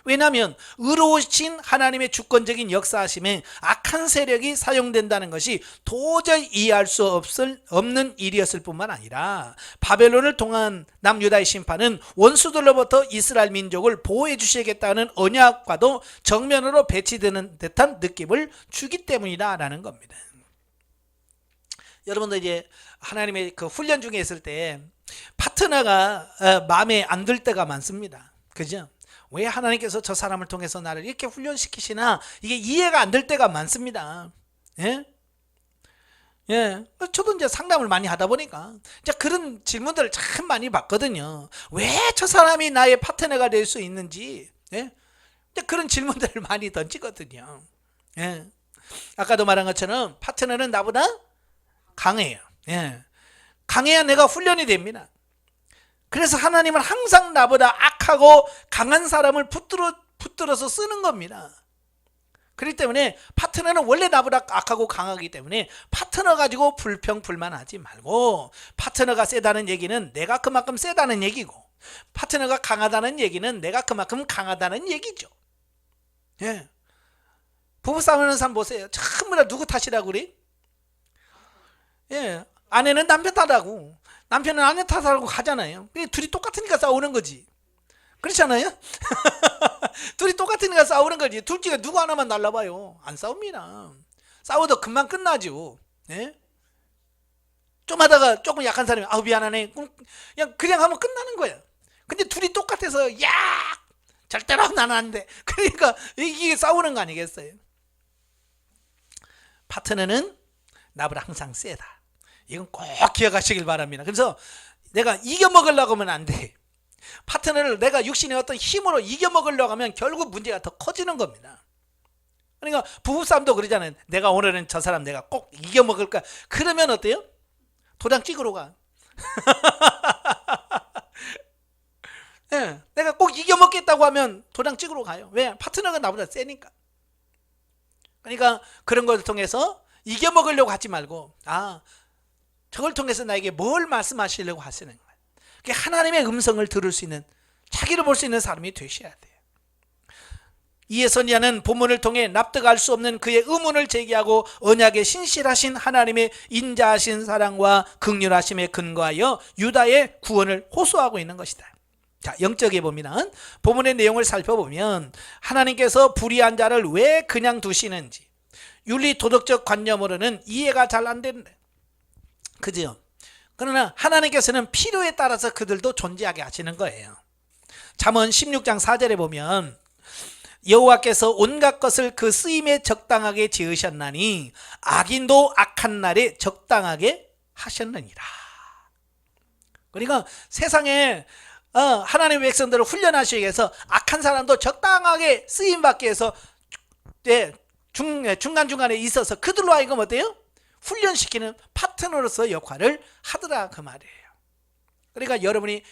왜냐하면 의로우신 하나님의 주권적인 역사하심에 악한 세력이 사용된다는 것이 도저히 이해할 수 없는 일이었을 뿐만 아니라 바벨론을 통한 남유다의 심판은 원수들로부터 이스라엘 민족을 보호해 주시겠다는 언약과도 정면으로 배치되는 듯한 느낌을 주기 때문이다라는 겁니다. 여러분들 이제 하나님의 그 훈련 중에 있을 때 파트너가 마음에 안 들 때가 많습니다. 그죠? 왜 하나님께서 저 사람을 통해서 나를 이렇게 훈련시키시나, 이게 이해가 안 될 때가 많습니다. 예? 예. 저도 이제 상담을 많이 하다 보니까 이제 그런 질문들을 참 많이 받거든요. 왜 저 사람이 나의 파트너가 될 수 있는지, 예? 이제 그런 질문들을 많이 던지거든요. 예. 아까도 말한 것처럼 파트너는 나보다 강해요. 예. 강해야 내가 훈련이 됩니다. 그래서 하나님은 항상 나보다 악하고 강한 사람을 붙들어서 쓰는 겁니다. 그렇기 때문에 파트너는 원래 나보다 악하고 강하기 때문에 파트너 가지고 불평불만하지 말고, 파트너가 세다는 얘기는 내가 그만큼 세다는 얘기고, 파트너가 강하다는 얘기는 내가 그만큼 강하다는 얘기죠. 예. 부부싸움하는 사람 보세요. 전부 다 누구 탓이라고 그래? 예. 아내는 남편 탓하고 남편은 아내 탓하고 가잖아요. 둘이 똑같으니까 싸우는 거지. 그렇잖아요? 둘이 똑같으니까 싸우는 거지. 둘 중에 누구 하나만 날라봐요. 안 싸웁니다. 싸워도 금방 끝나죠. 예? 좀 하다가 조금 약한 사람이 미안하네, 그냥 하면 끝나는 거야. 근데 둘이 똑같아서 야 절대로 나는 안 돼. 그러니까 이게 싸우는 거 아니겠어요? 파트너는 나보다 항상 세다. 이건 꼭 기억하시길 바랍니다. 그래서 내가 이겨먹으려고 하면 안 돼. 파트너를 내가 육신의 어떤 힘으로 이겨먹으려고 하면 결국 문제가 더 커지는 겁니다. 그러니까 부부싸움도 그러잖아요. 내가 오늘은 저 사람 내가 꼭 이겨먹을까. 그러면 어때요? 도장 찍으러 가. 네, 내가 꼭 이겨먹겠다고 하면 도장 찍으러 가요. 왜? 파트너가 나보다 세니까. 그러니까 그런 걸 통해서 이겨먹으려고 하지 말고 저걸 통해서 나에게 뭘 말씀하시려고 하시는 거예요. 하나님의 음성을 들을 수 있는, 자기를 볼 수 있는 사람이 되셔야 돼요. 이에서냐는 본문을 통해 납득할 수 없는 그의 의문을 제기하고 언약에 신실하신 하나님의 인자하신 사랑과 긍휼하심에 근거하여 유다의 구원을 호소하고 있는 것이다. 자, 영적에 보면 본문의 내용을 살펴보면 하나님께서 불의한 자를 왜 그냥 두시는지 윤리 도덕적 관념으로는 이해가 잘 안 된다. 그죠? 그러나 하나님께서는 필요에 따라서 그들도 존재하게 하시는 거예요. 잠언 16장 4절에 보면 여호와께서 온갖 것을 그 쓰임에 적당하게 지으셨나니 악인도 악한 날에 적당하게 하셨느니라. 그러니까 세상에 하나님의 백성들을 훈련하시기 위해서 악한 사람도 적당하게 쓰임받기 위해서 중간중간에 있어서 그들로 하여금 어때요? 훈련시키는 파트너로서 역할을 하더라, 그 말이에요. 그러니까 여러분이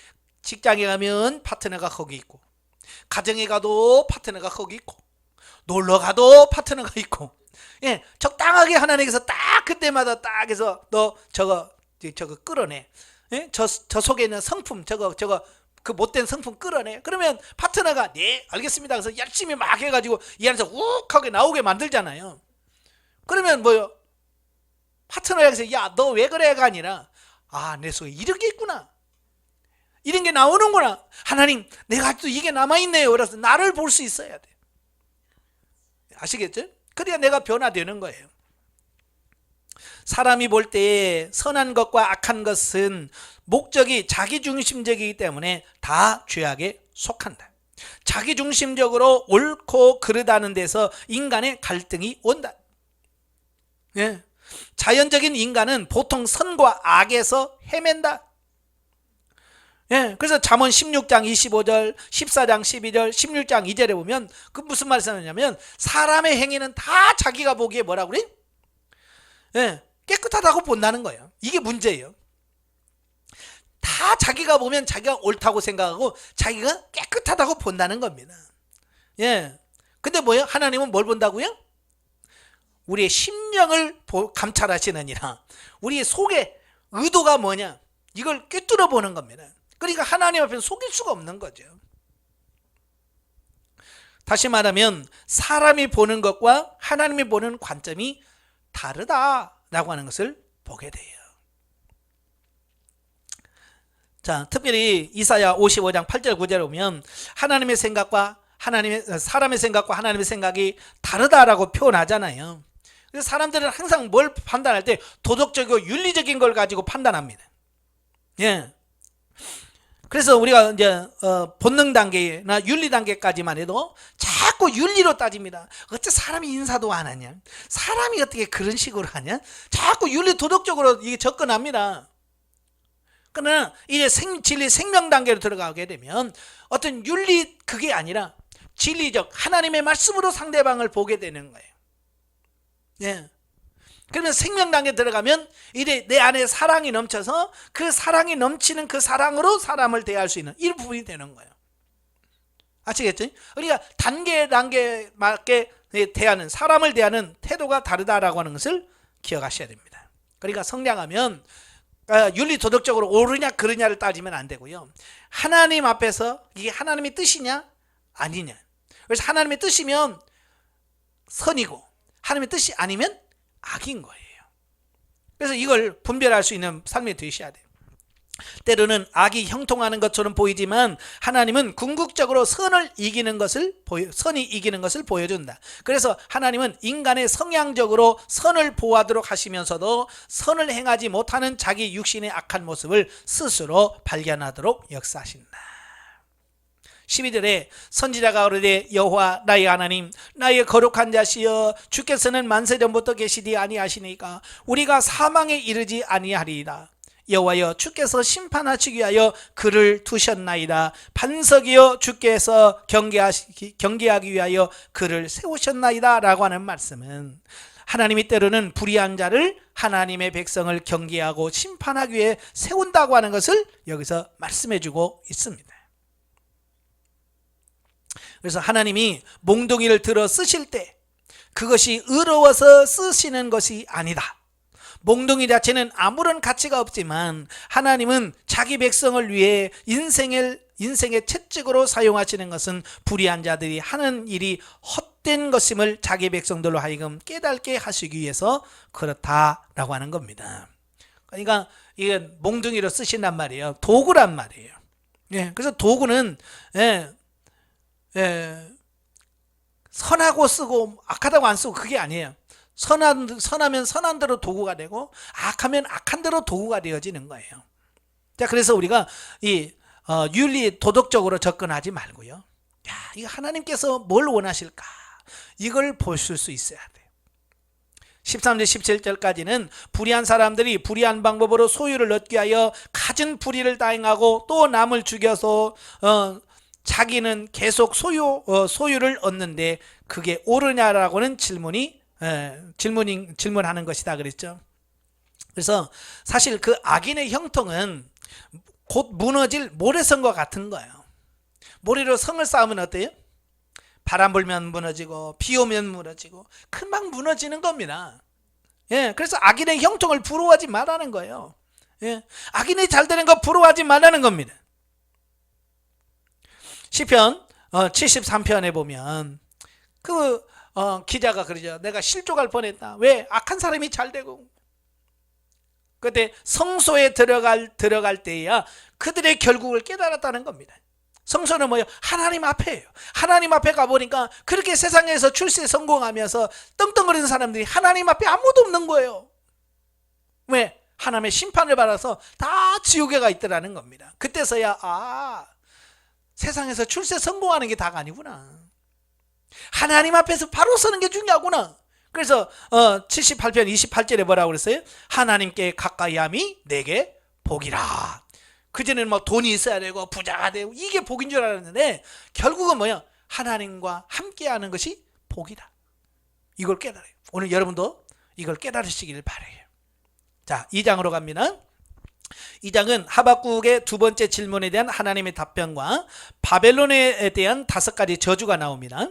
직장에 가면 파트너가 거기 있고, 가정에 가도 파트너가 거기 있고, 놀러 가도 파트너가 있고, 적당하게 하나님께서 딱 그때마다 딱 해서 너 저거 끌어내. 저 속에 있는 성품 저거 그 못된 성품 끌어내. 그러면 파트너가 네 알겠습니다. 그래서 열심히 막 해가지고 이 안에서 욱하게 나오게 만들잖아요. 그러면 뭐요? 파트너에서 야 너 왜 그래가 아니라 내 속에 이런 게 있구나, 이런 게 나오는구나, 하나님 내가 또 이게 남아있네요. 그래서 나를 볼 수 있어야 돼. 아시겠죠? 그래야 내가 변화되는 거예요. 사람이 볼 때 선한 것과 악한 것은 목적이 자기중심적이기 때문에 다 죄악에 속한다. 자기중심적으로 옳고 그르다는 데서 인간의 갈등이 온다. 자연적인 인간은 보통 선과 악에서 헤맨다. 그래서 잠언 16장 25절, 14장 12절, 16장 2절에 보면 그 무슨 말씀이냐면 사람의 행위는 다 자기가 보기에 뭐라고 그래? 깨끗하다고 본다는 거예요. 이게 문제예요. 다 자기가 보면 자기가 옳다고 생각하고 자기가 깨끗하다고 본다는 겁니다. 근데 뭐예요? 하나님은 뭘 본다고요? 우리의 심령을 감찰하시느니라. 우리의 속에 의도가 뭐냐, 이걸 꿰뚫어 보는 겁니다. 그러니까 하나님 앞에서 속일 수가 없는 거죠. 다시 말하면 사람이 보는 것과 하나님이 보는 관점이 다르다라고 하는 것을 보게 돼요. 자, 특별히 이사야 55장 8절 9절에 보면 하나님의 생각과 사람의 생각과 하나님의 생각이 다르다라고 표현하잖아요. 그래서 사람들은 항상 뭘 판단할 때 도덕적이고 윤리적인 걸 가지고 판단합니다. 그래서 우리가 이제 본능 단계나 윤리 단계까지만 해도 자꾸 윤리로 따집니다. 어째 사람이 인사도 안 하냐? 사람이 어떻게 그런 식으로 하냐? 자꾸 윤리 도덕적으로 이게 접근합니다. 그러나 이제 진리 생명 단계로 들어가게 되면 어떤 윤리 그게 아니라 진리적 하나님의 말씀으로 상대방을 보게 되는 거예요. 그러면 생명 단계에 들어가면 이제 내 안에 사랑이 넘쳐서 그 사랑이 넘치는 그 사랑으로 사람을 대할 수 있는 이 부분이 되는 거예요. 아시겠죠? 그러니까 단계 맞게 대하는, 사람을 대하는 태도가 다르다라고 하는 것을 기억하셔야 됩니다. 그러니까 성장하면 윤리 도덕적으로 옳으냐 그르냐를 따지면 안 되고요. 하나님 앞에서 이게 하나님의 뜻이냐 아니냐. 그래서 하나님의 뜻이면 선이고 하나님의 뜻이 아니면 악인 거예요. 그래서 이걸 분별할 수 있는 삶이 되셔야 돼요. 때로는 악이 형통하는 것처럼 보이지만 하나님은 궁극적으로 선이 이기는 것을 보여준다. 그래서 하나님은 인간의 성향적으로 선을 보호하도록 하시면서도 선을 행하지 못하는 자기 육신의 악한 모습을 스스로 발견하도록 역사하신다. 12절에 선지자가 이르되 여호와 나의 하나님 나의 거룩한 자시여 주께서는 만세전부터 계시디 아니하시니까 우리가 사망에 이르지 아니하리이다. 여호와여 주께서 심판하시기 위하여 그를 두셨나이다. 반석이여 주께서 경계하기 위하여 그를 세우셨나이다 라고 하는 말씀은 하나님이 때로는 불의한 자를 하나님의 백성을 경계하고 심판하기 위해 세운다고 하는 것을 여기서 말씀해 주고 있습니다. 그래서 하나님이 몽둥이를 들어 쓰실 때 그것이 의로워서 쓰시는 것이 아니다. 몽둥이 자체는 아무런 가치가 없지만 하나님은 자기 백성을 위해 인생의 채찍으로 사용하시는 것은 불의한 자들이 하는 일이 헛된 것임을 자기 백성들로 하여금 깨닫게 하시기 위해서 그렇다라고 하는 겁니다. 그러니까 이게 몽둥이로 쓰신단 말이에요. 도구란 말이에요. 그래서 도구는 선하고 쓰고 악하다고 안 쓰고 그게 아니에요. 선하면 선한 대로 도구가 되고 악하면 악한 대로 도구가 되어지는 거예요. 자, 그래서 우리가 이 윤리 도덕적으로 접근하지 말고요. 야, 이거 하나님께서 뭘 원하실까? 이걸 보실 수 있어야 돼요. 13절 17절까지는 불의한 사람들이 불의한 방법으로 소유를 얻기 위하여 갖은 불의를 다행하고 또 남을 죽여서 자기는 계속 소유를 얻는데 그게 옳으냐라고는 질문하는 것이다 그랬죠. 그래서 사실 그 악인의 형통은 곧 무너질 모래성과 같은 거예요. 모래로 성을 쌓으면 어때요? 바람 불면 무너지고 비 오면 무너지고 금방 무너지는 겁니다. 그래서 악인의 형통을 부러워하지 말라는 거예요. 악인이 잘 되는 거 부러워하지 말라는 겁니다. 시편 73편에 보면 기자가 그러죠. 내가 실족할 뻔했다. 왜? 악한 사람이 잘 되고. 그때 성소에 들어갈 때야 그들의 결국을 깨달았다는 겁니다. 성소는 뭐예요? 하나님 앞에예요. 하나님 앞에 가보니까 그렇게 세상에서 출세 성공하면서 떵떵거리는 사람들이 하나님 앞에 아무도 없는 거예요. 왜? 하나님의 심판을 받아서 다 지옥에 가 있더라는 겁니다. 그때서야 세상에서 출세 성공하는 게 다가 아니구나. 하나님 앞에서 바로 서는 게 중요하구나. 그래서 78편 28절에 뭐라고 그랬어요? 하나님께 가까이함이 내게 복이라. 그전에는 뭐 돈이 있어야 되고 부자가 되고 이게 복인 줄 알았는데 결국은 뭐야? 하나님과 함께하는 것이 복이다. 이걸 깨달아요. 오늘 여러분도 이걸 깨달으시길 바라요. 자, 2장으로 갑니다. 2장은 하박국의 두 번째 질문에 대한 하나님의 답변과 바벨론에 대한 5가지 저주가 나옵니다.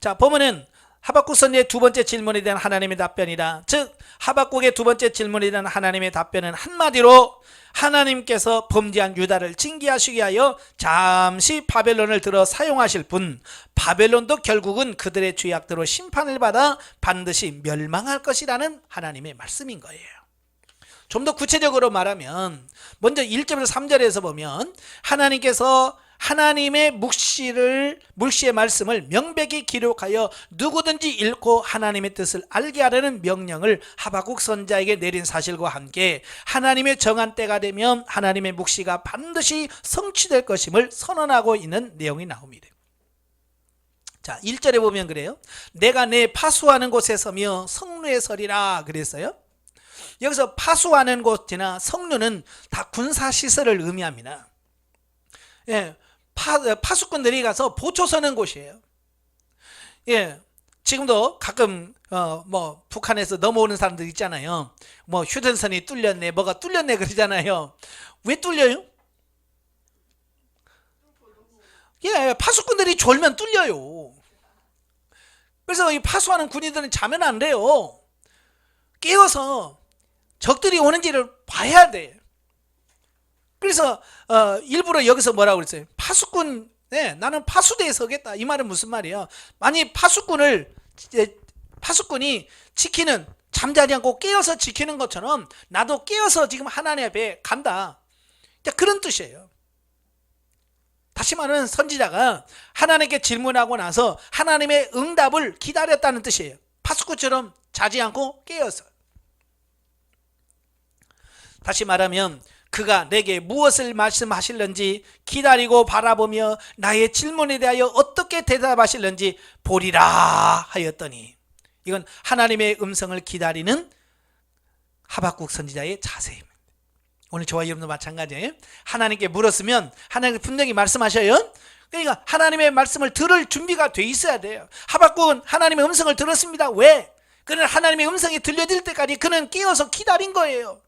자, 보면은 하박국 선지의 두 번째 질문에 대한 하나님의 답변이다. 즉 하박국의 두 번째 질문에 대한 하나님의 답변은 한마디로 하나님께서 범죄한 유다를 징계하시기 위하여 잠시 바벨론을 들어 사용하실 뿐 바벨론도 결국은 그들의 죄악대로 심판을 받아 반드시 멸망할 것이라는 하나님의 말씀인 거예요. 좀 더 구체적으로 말하면 먼저 1절에서 3절에서 보면 하나님께서 하나님의 묵시의 말씀을 명백히 기록하여 누구든지 읽고 하나님의 뜻을 알게 하려는 명령을 하박국 선지자에게 내린 사실과 함께 하나님의 정한 때가 되면 하나님의 묵시가 반드시 성취될 것임을 선언하고 있는 내용이 나옵니다. 자, 1절에 보면 그래요. 내가 내 파수하는 곳에 서며 성루에 서리라 그랬어요. 여기서 파수하는 곳이나 성루는 다 군사시설을 의미합니다. 파수꾼들이 가서 보초 서는 곳이에요. 지금도 가끔 북한에서 넘어오는 사람들 있잖아요. 뭐 휴전선이 뚫렸네, 뭐가 뚫렸네 그러잖아요. 왜 뚫려요? 파수꾼들이 졸면 뚫려요. 그래서 이 파수하는 군인들은 자면 안 돼요. 깨워서 적들이 오는지를 봐야 돼. 그래서 일부러 여기서 뭐라고 그랬어요? 파수꾼, 나는 파수대에 서겠다. 이 말은 무슨 말이에요? 만약 파수꾼이 지키는, 잠자지 않고 깨어서 지키는 것처럼 나도 깨어서 지금 하나님 앞에 간다. 그런 뜻이에요. 다시 말하면 선지자가 하나님께 질문하고 나서 하나님의 응답을 기다렸다는 뜻이에요. 파수꾼처럼 자지 않고 깨어서. 다시 말하면 그가 내게 무엇을 말씀하실는지 기다리고 바라보며 나의 질문에 대하여 어떻게 대답하실는지 보리라 하였더니, 이건 하나님의 음성을 기다리는 하박국 선지자의 자세입니다. 오늘 저와 여러분도 마찬가지예요. 하나님께 물었으면 하나님께 분명히 말씀하셔요. 그러니까 하나님의 말씀을 들을 준비가 돼 있어야 돼요. 하박국은 하나님의 음성을 들었습니다. 왜? 그는 하나님의 음성이 들려질 때까지 그는 깨어서 기다린 거예요.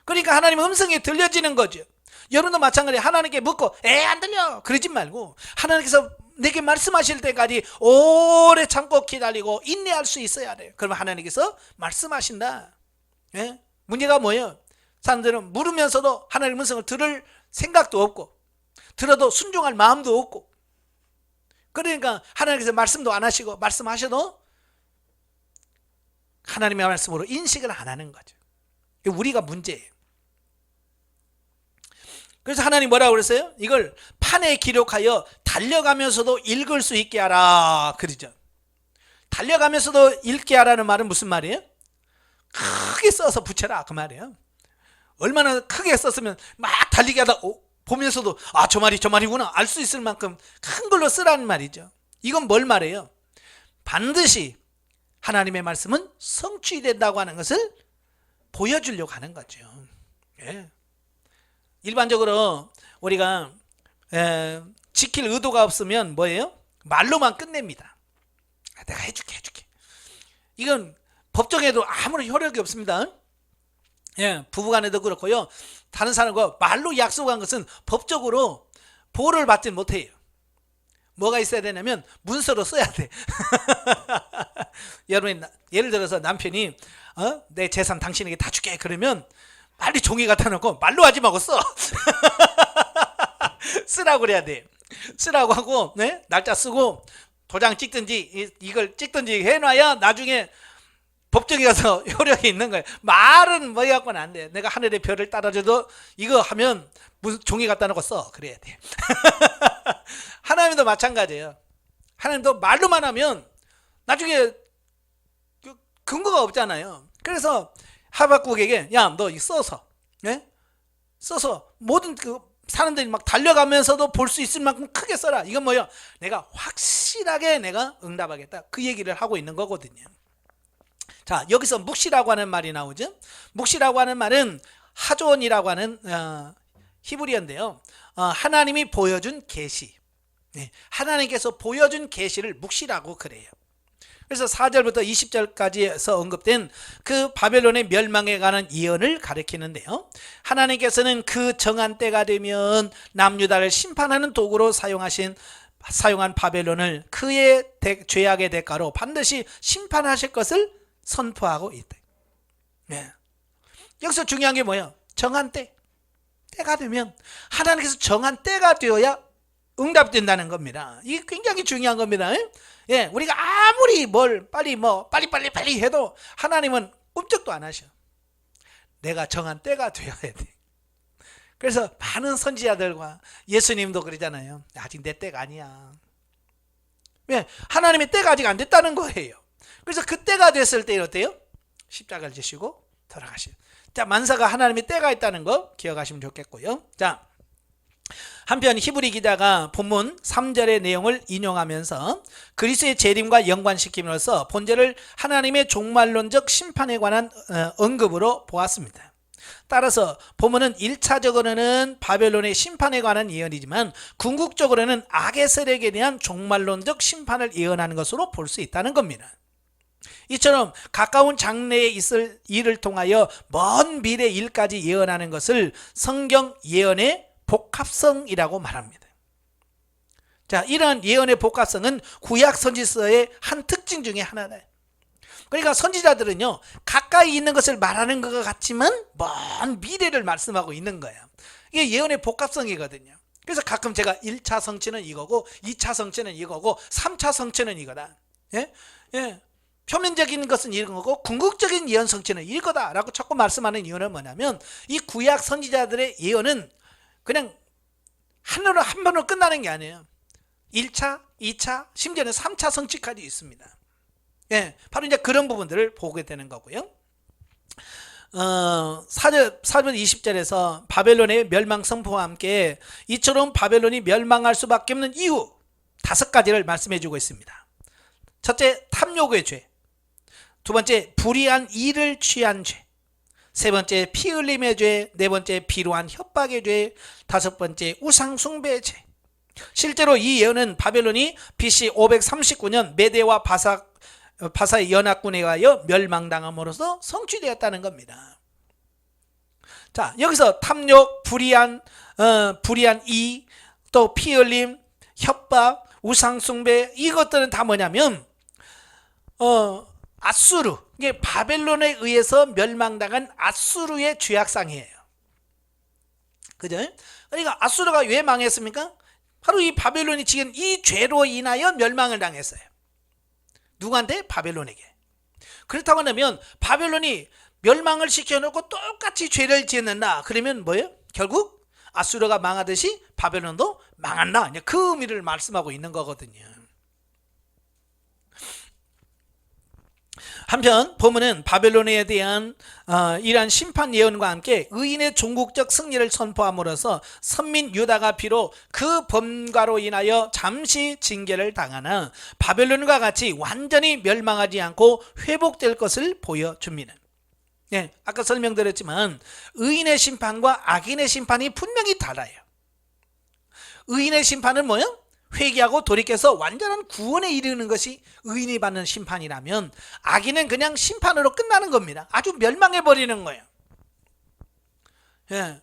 그러니까 하나님의 음성이 들려지는 거죠. 여러분도 마찬가지예요. 하나님께 묻고 안 들려 그러지 말고 하나님께서 내게 말씀하실 때까지 오래 참고 기다리고 인내할 수 있어야 돼요. 그러면 하나님께서 말씀하신다. 예? 문제가 뭐예요? 사람들은 물으면서도 하나님의 음성을 들을 생각도 없고 들어도 순종할 마음도 없고, 그러니까 하나님께서 말씀도 안 하시고 말씀하셔도 하나님의 말씀으로 인식을 안 하는 거죠. 우리가 문제예요. 그래서 하나님 뭐라고 그랬어요? 이걸 판에 기록하여 달려가면서도 읽을 수 있게 하라 그러죠. 달려가면서도 읽게 하라는 말은 무슨 말이에요? 크게 써서 붙여라 그 말이에요. 얼마나 크게 썼으면 막 달리게 하다 보면서도 저 말이구나 알 수 있을 만큼 큰 걸로 쓰라는 말이죠. 이건 뭘 말해요? 반드시 하나님의 말씀은 성취된다고 하는 것을 보여주려고 하는 거죠. 예. 일반적으로 우리가 지킬 의도가 없으면 뭐예요? 말로만 끝냅니다. 내가 해줄게. 이건 법정에도 아무런 효력이 없습니다. 예, 부부간에도 그렇고요. 다른 사람과 말로 약속한 것은 법적으로 보호를 받지 못해요. 뭐가 있어야 되냐면 문서로 써야 돼. 여러분, 예를 들어서 남편이 내 재산 당신에게 다 줄게 그러면 빨리 종이 갖다 놓고 말로 하지 말고 써. 쓰라고 그래야 돼. 쓰라고 하고 날짜 쓰고 도장 찍든지 이걸 찍든지 해놔야 나중에 법정에 가서 효력이 있는 거예요. 말은 뭐 갖고는 안 돼. 내가 하늘의 별을 따라줘도 이거 하면 무슨 종이 갖다 놓고 써 그래야 돼. 하나님도 마찬가지예요. 하나님도 말로만 하면 나중에 근거가 없잖아요. 그래서 하박국에게 너 이거 써서 모든 사람들이 막 달려가면서도 볼 수 있을 만큼 크게 써라. 이건 뭐예요? 내가 확실하게 내가 응답하겠다. 그 얘기를 하고 있는 거거든요. 자, 여기서 묵시라고 하는 말이 나오죠. 묵시라고 하는 말은 하존이라고 하는 히브리어인데요. 하나님이 보여준 계시. 하나님께서 보여준 계시를 묵시라고 그래요. 그래서 4절부터 20절까지에서 언급된 그 바벨론의 멸망에 관한 예언을 가리키는데요. 하나님께서는 그 정한 때가 되면 남유다를 심판하는 도구로 사용한 바벨론을 그의 죄악의 대가로 반드시 심판하실 것을 선포하고 있다. 여기서 중요한 게 뭐예요? 정한 때가 되면 하나님께서 정한 때가 되어야 응답된다는 겁니다. 이게 굉장히 중요한 겁니다. 우리가 아무리 뭘 빨리 해도 하나님은 꿈쩍도 안 하셔. 내가 정한 때가 되어야 돼. 그래서 많은 선지자들과 예수님도 그러잖아요. 아직 내 때가 아니야. 왜? 하나님의 때가 아직 안 됐다는 거예요. 그래서 그 때가 됐을 때 어때요? 십자가를 지시고 돌아가시요. 자, 만사가 하나님의 때가 있다는 거 기억하시면 좋겠고요. 자, 한편 히브리 기자가 본문 3절의 내용을 인용하면서 그리스도의 재림과 연관시킴으로써 본절을 하나님의 종말론적 심판에 관한 언급으로 보았습니다. 따라서 본문은 1차적으로는 바벨론의 심판에 관한 예언이지만 궁극적으로는 악의 세력에 대한 종말론적 심판을 예언하는 것으로 볼 수 있다는 겁니다. 이처럼 가까운 장래에 있을 일을 통하여 먼 미래 일까지 예언하는 것을 성경 예언의 복합성이라고 말합니다. 자, 이러한 예언의 복합성은 구약 선지서의 한 특징 중에 하나다. 그러니까 선지자들은요, 가까이 있는 것을 말하는 것 같지만 먼 미래를 말씀하고 있는 거예요. 이게 예언의 복합성이거든요. 그래서 가끔 제가 1차 성취는 이거고 2차 성취는 이거고 3차 성취는 이거다. 표면적인 것은 이런 거고 궁극적인 예언 성취는 이거다라고 자꾸 말씀하는 이유는 뭐냐면 이 구약 선지자들의 예언은 그냥 한 번으로 끝나는 게 아니에요. 1차, 2차, 심지어는 3차 성취까지 있습니다. 바로 이제 그런 부분들을 보게 되는 거고요. 4절 20절에서 바벨론의 멸망 선포와 함께 이처럼 바벨론이 멸망할 수밖에 없는 이유 5가지를 말씀해 주고 있습니다. 첫째, 탐욕의 죄. 두 번째, 불의한 일을 취한 죄. 세 번째, 피 흘림의 죄. 네 번째, 비루한 협박의 죄. 다섯 번째, 우상 숭배의 죄. 실제로 이 예언은 바벨론이 BC 539년 메대와 바사의 연합군에 의하여 멸망당함으로써 성취되었다는 겁니다. 자, 여기서 탐욕, 불의한 이, 또 피 흘림, 협박, 우상 숭배, 이것들은 다 뭐냐면 아수르, 이게 바벨론에 의해서 멸망당한 아수르의 죄악상이에요. 그죠? 그러니까 아수르가 왜 망했습니까? 바로 이 바벨론이 지은 이 죄로 인하여 멸망을 당했어요. 누구한테? 바벨론에게. 그렇다고 하면 바벨론이 멸망을 시켜놓고 똑같이 죄를 지었는다. 그러면 뭐예요? 결국 아수르가 망하듯이 바벨론도 망한다. 그 의미를 말씀하고 있는 거거든요. 한편 본문은 바벨론에 대한 이러한 심판 예언과 함께 의인의 종국적 승리를 선포함으로써 선민 유다가 비록 그 범과로 인하여 잠시 징계를 당하나 바벨론과 같이 완전히 멸망하지 않고 회복될 것을 보여줍니다. 네, 아까 설명드렸지만 의인의 심판과 악인의 심판이 분명히 달라요. 의인의 심판은 뭐예요? 회개하고 돌이켜서 완전한 구원에 이르는 것이 의인이 받는 심판이라면 악인은 그냥 심판으로 끝나는 겁니다. 아주 멸망해버리는 거예요. 예.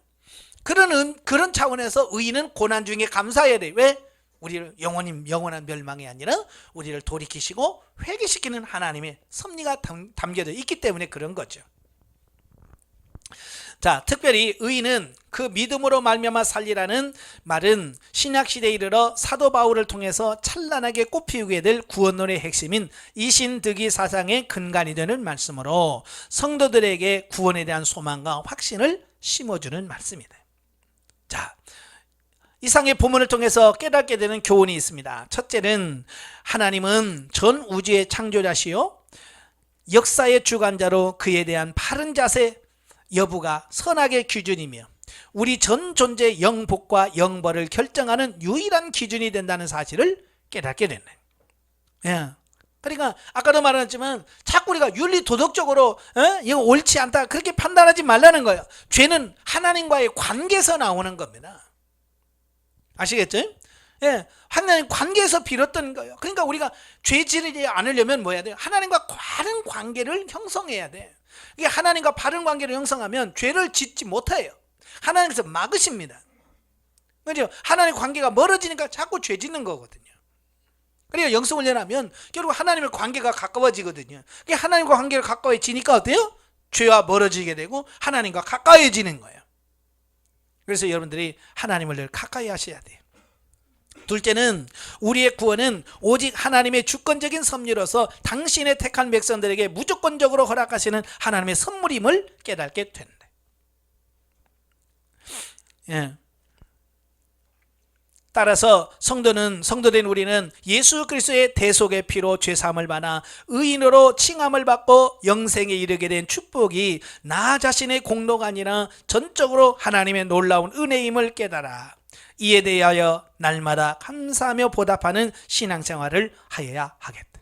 그런 차원에서 의인은 고난 중에 감사해야 돼요. 왜? 우리를 영원한 멸망이 아니라 우리를 돌이키시고 회개시키는 하나님의 섭리가 담겨져 있기 때문에 그런 거죠. 자, 특별히 의인은 그 믿음으로 말미암아 살리라는 말은 신약시대에 이르러 사도 바울을 통해서 찬란하게 꽃피우게 될 구원론의 핵심인 이신득이 사상의 근간이 되는 말씀으로 성도들에게 구원에 대한 소망과 확신을 심어주는 말씀이다. 자, 이상의 본문을 통해서 깨닫게 되는 교훈이 있습니다. 첫째는 하나님은 전 우주의 창조자시요 역사의 주관자로 그에 대한 바른 자세 여부가 선악의 기준이며 우리 전 존재의 영복과 영벌을 결정하는 유일한 기준이 된다는 사실을 깨닫게 됐네. 예. 그러니까 아까도 말했지만 자꾸 우리가 윤리 도덕적으로 이거 옳지 않다 그렇게 판단하지 말라는 거예요. 죄는 하나님과의 관계에서 나오는 겁니다. 아시겠죠? 예, 하나님 관계에서 빌었던 거예요. 그러니까 우리가 죄 지르지 않으려면 뭐 해야 돼요? 하나님과 바른 관계를 형성해야 돼. 이게 하나님과 바른 관계를 형성하면 죄를 짓지 못해요. 하나님께서 막으십니다. 그렇죠? 하나님 관계가 멀어지니까 자꾸 죄 짓는 거거든요. 그러니까 영성훈련하면 결국 하나님의 관계가 가까워지거든요. 하나님과 관계가 가까워지니까 어때요? 죄와 멀어지게 되고 하나님과 가까워지는 거예요. 그래서 여러분들이 하나님을 늘 가까이 하셔야 돼요. 둘째는 우리의 구원은 오직 하나님의 주권적인 섭리로서 당신의 택한 백성들에게 무조건적으로 허락하시는 하나님의 선물임을 깨닫게 된다. 예. 따라서 성도된 우리는 예수 그리스도의 대속의 피로 죄사함을 받아 의인으로 칭함을 받고 영생에 이르게 된 축복이 나 자신의 공로가 아니라 전적으로 하나님의 놀라운 은혜임을 깨달아 이에 대하여 날마다 감사하며 보답하는 신앙생활을 하여야 하겠다.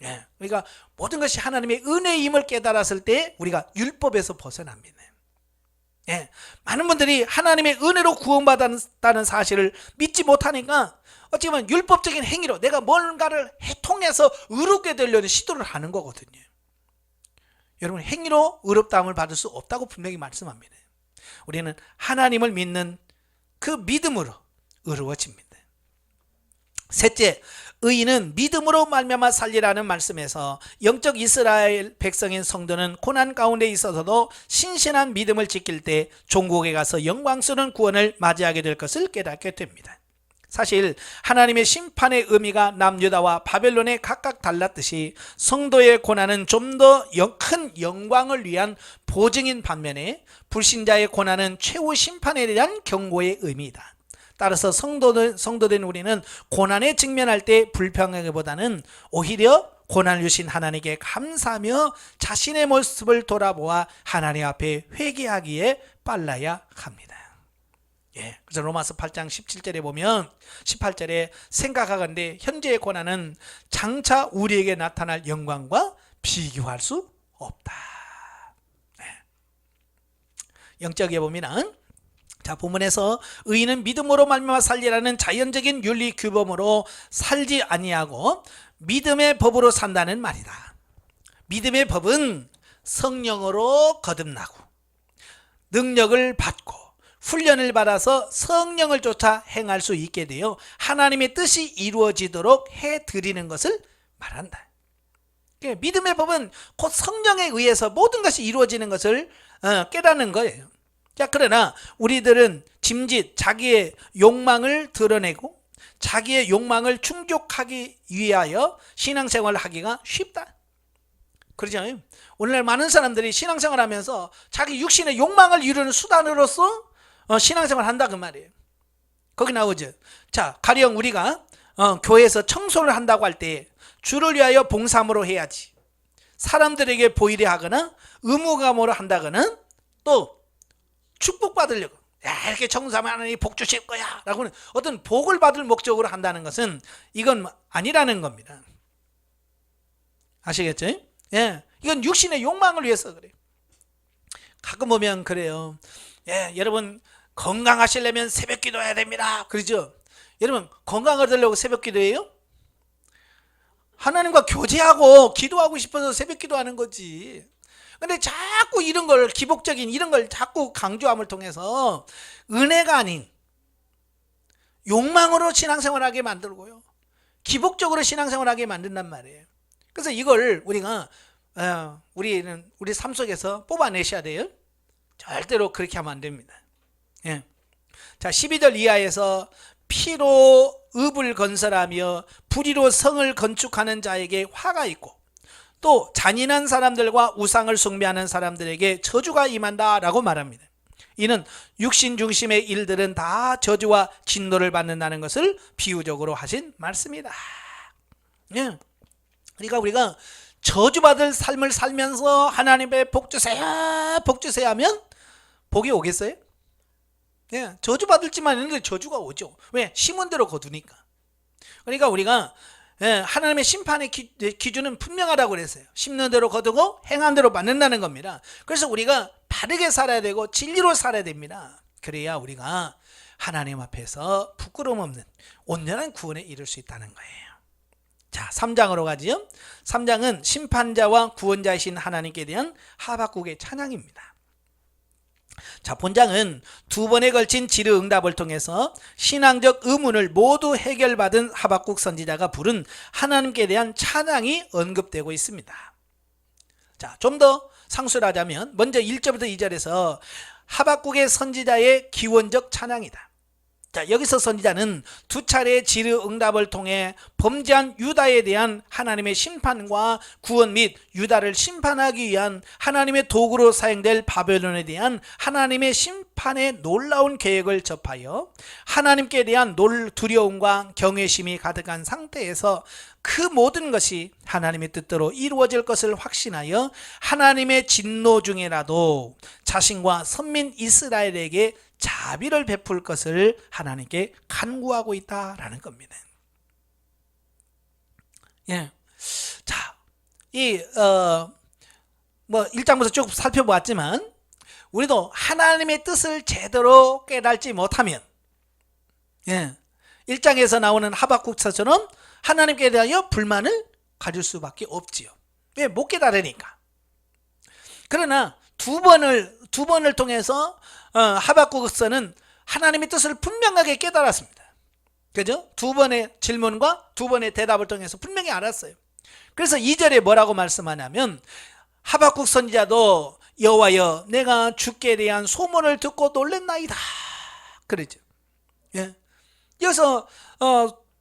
예. 그러니까 모든 것이 하나님의 은혜임을 깨달았을 때 우리가 율법에서 벗어납니다. 예. 많은 분들이 하나님의 은혜로 구원받았다는 사실을 믿지 못하니까 어찌 보면 율법적인 행위로 내가 뭔가를 통해서 의롭게 되려는 시도를 하는 거거든요. 여러분, 행위로 의롭다함을 받을 수 없다고 분명히 말씀합니다. 우리는 하나님을 믿는 그 믿음으로 의로워집니다. 셋째, 의인은 믿음으로 말미암아 살리라는 말씀에서 영적 이스라엘 백성인 성도는 고난 가운데 있어서도 신신한 믿음을 지킬 때 종국에 가서 영광스러운 구원을 맞이하게 될 것을 깨닫게 됩니다. 사실 하나님의 심판의 의미가 남유다와 바벨론에 각각 달랐듯이 성도의 고난은 좀 더 큰 영광을 위한 보증인 반면에 불신자의 고난은 최후 심판에 대한 경고의 의미이다. 따라서 성도된 우리는 고난에 직면할 때 불평하기보다는 오히려 고난을 주신 하나님께 감사하며 자신의 모습을 돌아보아 하나님 앞에 회개하기에 빨라야 합니다. 그래서 로마서 8장 17절에 보면 18절에 생각하건대 현재의 고난은 장차 우리에게 나타날 영광과 비교할 수 없다. 영적에 보면 자, 본문에서 의인은 믿음으로 말미암아 살리라는 자연적인 윤리 규범으로 살지 아니하고 믿음의 법으로 산다는 말이다. 믿음의 법은 성령으로 거듭나고 능력을 받고 훈련을 받아서 성령을 쫓아 행할 수 있게 되어 하나님의 뜻이 이루어지도록 해드리는 것을 말한다. 믿음의 법은 곧 성령에 의해서 모든 것이 이루어지는 것을 깨닫는 거예요. 자, 그러나 우리들은 짐짓 자기의 욕망을 드러내고 자기의 욕망을 충족하기 위하여 신앙생활을 하기가 쉽다. 그렇죠? 오늘날 많은 사람들이 신앙생활 하면서 자기 육신의 욕망을 이루는 수단으로서 신앙생활 한다 그 말이에요. 거기 나오죠. 자, 가령 우리가 교회에서 청소를 한다고 할 때 주를 위하여 봉사함으로 해야지, 사람들에게 보이려 하거나 의무감으로 한다거나 또 축복받으려고 이렇게 청소하면 하나님이 복 주실 거야 라고는 어떤 복을 받을 목적으로 한다는 것은 이건 아니라는 겁니다. 아시겠죠? 이건 육신의 욕망을 위해서 그래요. 가끔 보면 그래요. 여러분 건강하시려면 새벽 기도해야 됩니다. 그러죠? 여러분 건강을 얻으려고 새벽 기도해요? 하나님과 교제하고 기도하고 싶어서 새벽 기도하는 거지. 근데 자꾸 이런 걸, 기복적인 이런 걸 자꾸 강조함을 통해서 은혜가 아닌 욕망으로 신앙생활하게 만들고요, 기복적으로 신앙생활하게 만든단 말이에요. 그래서 이걸 우리가 우리 삶 속에서 뽑아내셔야 돼요. 절대로 그렇게 하면 안 됩니다. 자, 12절 이하에서 피로 읍을 건설하며 불의로 성을 건축하는 자에게 화가 있고 또 잔인한 사람들과 우상을 숭배하는 사람들에게 저주가 임한다라고 말합니다. 이는 육신 중심의 일들은 다 저주와 진노를 받는다는 것을 비유적으로 하신 말씀이다. 그러니까 우리가 저주받을 삶을 살면서 하나님의 복 주세요, 복 주세요 하면 복이 오겠어요? 저주받을지만 있는데 저주가 오죠. 왜? 심은 대로 거두니까. 그러니까 우리가 하나님의 심판의 기준은 분명하다고 그랬어요. 심는 대로 거두고 행한 대로 받는다는 겁니다. 그래서 우리가 바르게 살아야 되고 진리로 살아야 됩니다. 그래야 우리가 하나님 앞에서 부끄러움 없는 온전한 구원에 이를 수 있다는 거예요. 자, 3장으로 가지요. 3장은 심판자와 구원자이신 하나님께 대한 하박국의 찬양입니다. 자, 본장은 두 번에 걸친 질의응답을 통해서 신앙적 의문을 모두 해결받은 하박국 선지자가 부른 하나님께 대한 찬양이 언급되고 있습니다. 자, 좀 더 상수를 하자면 먼저 1절부터 2절에서 하박국의 선지자의 기원적 찬양이다. 자, 여기서 선지자는 두 차례의 질의응답을 통해 범죄한 유다에 대한 하나님의 심판과 구원 및 유다를 심판하기 위한 하나님의 도구로 사용될 바벨론에 대한 하나님의 심판의 놀라운 계획을 접하여 하나님께 대한 두려움과 경외심이 가득한 상태에서 그 모든 것이 하나님의 뜻대로 이루어질 것을 확신하여 하나님의 진노 중에라도 자신과 선민 이스라엘에게 자비를 베풀 것을 하나님께 간구하고 있다라는 겁니다. 자, 1장부터 쭉 살펴보았지만 우리도 하나님의 뜻을 제대로 깨달지 못하면 1장에서 나오는 하박국서처럼 하나님께 대하여 불만을 가질 수밖에 없지요. 왜? 못 깨달으니까. 그러나 두 번을 통해서 하박국서는 하나님의 뜻을 분명하게 깨달았습니다. 그죠? 두 번의 질문과 두 번의 대답을 통해서 분명히 알았어요. 그래서 2절에 뭐라고 말씀하냐면 하박국 선지자도 여호와여 내가 주께 대한 소문을 듣고 놀랬나이다 그러죠. 여기서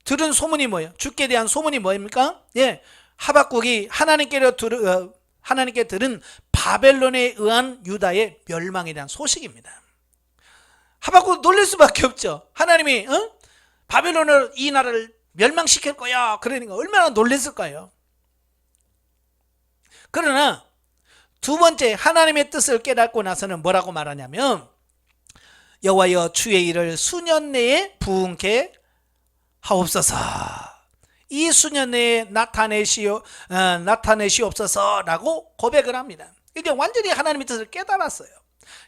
들은 소문이 뭐예요? 주께 대한 소문이 뭐입니까? 하박국이 하나님께 들은 바벨론에 의한 유다의 멸망에 대한 소식입니다. 하박국 놀랄 수밖에 없죠. 하나님이 바벨론을 이 나라를 멸망시킬 거야 그러니까 얼마나 놀랐을까요? 그러나 두 번째 하나님의 뜻을 깨닫고 나서는 뭐라고 말하냐면 여호와여 주의 일을 수년 내에 부응케 하옵소서. 이 수년 내에 나타내시옵소서라고 고백을 합니다. 이제 완전히 하나님의 뜻을 깨달았어요.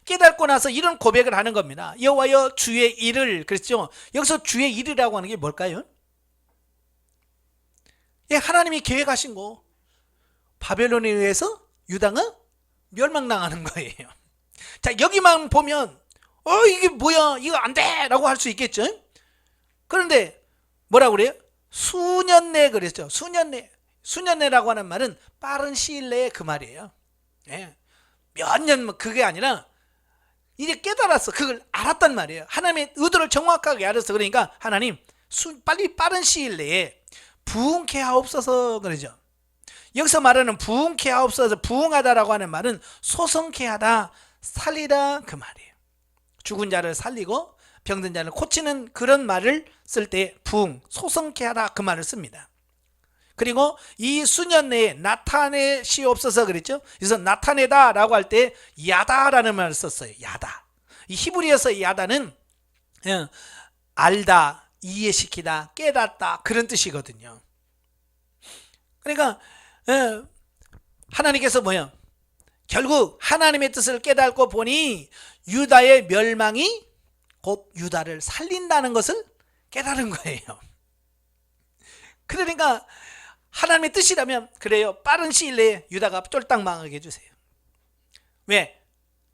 깨닫고 나서 이런 고백을 하는 겁니다. 여호와여 주의 일을, 그랬죠. 여기서 주의 일이라고 하는 게 뭘까요? 예, 하나님이 계획하신 거. 바벨론에 의해서 유다가 멸망당하는 거예요. 자, 여기만 보면 이게 뭐야, 이거 안 돼 라고 할 수 있겠죠. 그런데 뭐라고 그래요? 수년 내 그랬죠. 수년 내라고 하는 말은 빠른 시일 내에 그 말이에요. 예. 몇 년 그게 아니라 이제 깨달았어. 그걸 알았단 말이에요. 하나님의 의도를 정확하게 알았어. 그러니까 하나님 빨리 빠른 시일 내에 부응케 하옵소서 그러죠. 여기서 말하는 부응케 하옵소서, 부응하다라고 하는 말은 소성케 하다, 살리다 그 말이에요. 죽은 자를 살리고 병든 자를 고치는 그런 말을 쓸 때 부응, 소성케 하다 그 말을 씁니다. 그리고 이 수년 내에 나타내시옵소서 그랬죠. 그래서 나타내다 라고 할 때 야다라는 말을 썼어요. 야다. 이 히브리어서 야다는 알다, 이해시키다, 깨닫다 그런 뜻이거든요. 그러니까 하나님께서 뭐예요? 결국 하나님의 뜻을 깨닫고 보니 유다의 멸망이 곧 유다를 살린다는 것을 깨달은 거예요. 그러니까 하나님의 뜻이라면 그래요. 빠른 시일 내에 유다가 쫄딱 망하게 해주세요. 왜?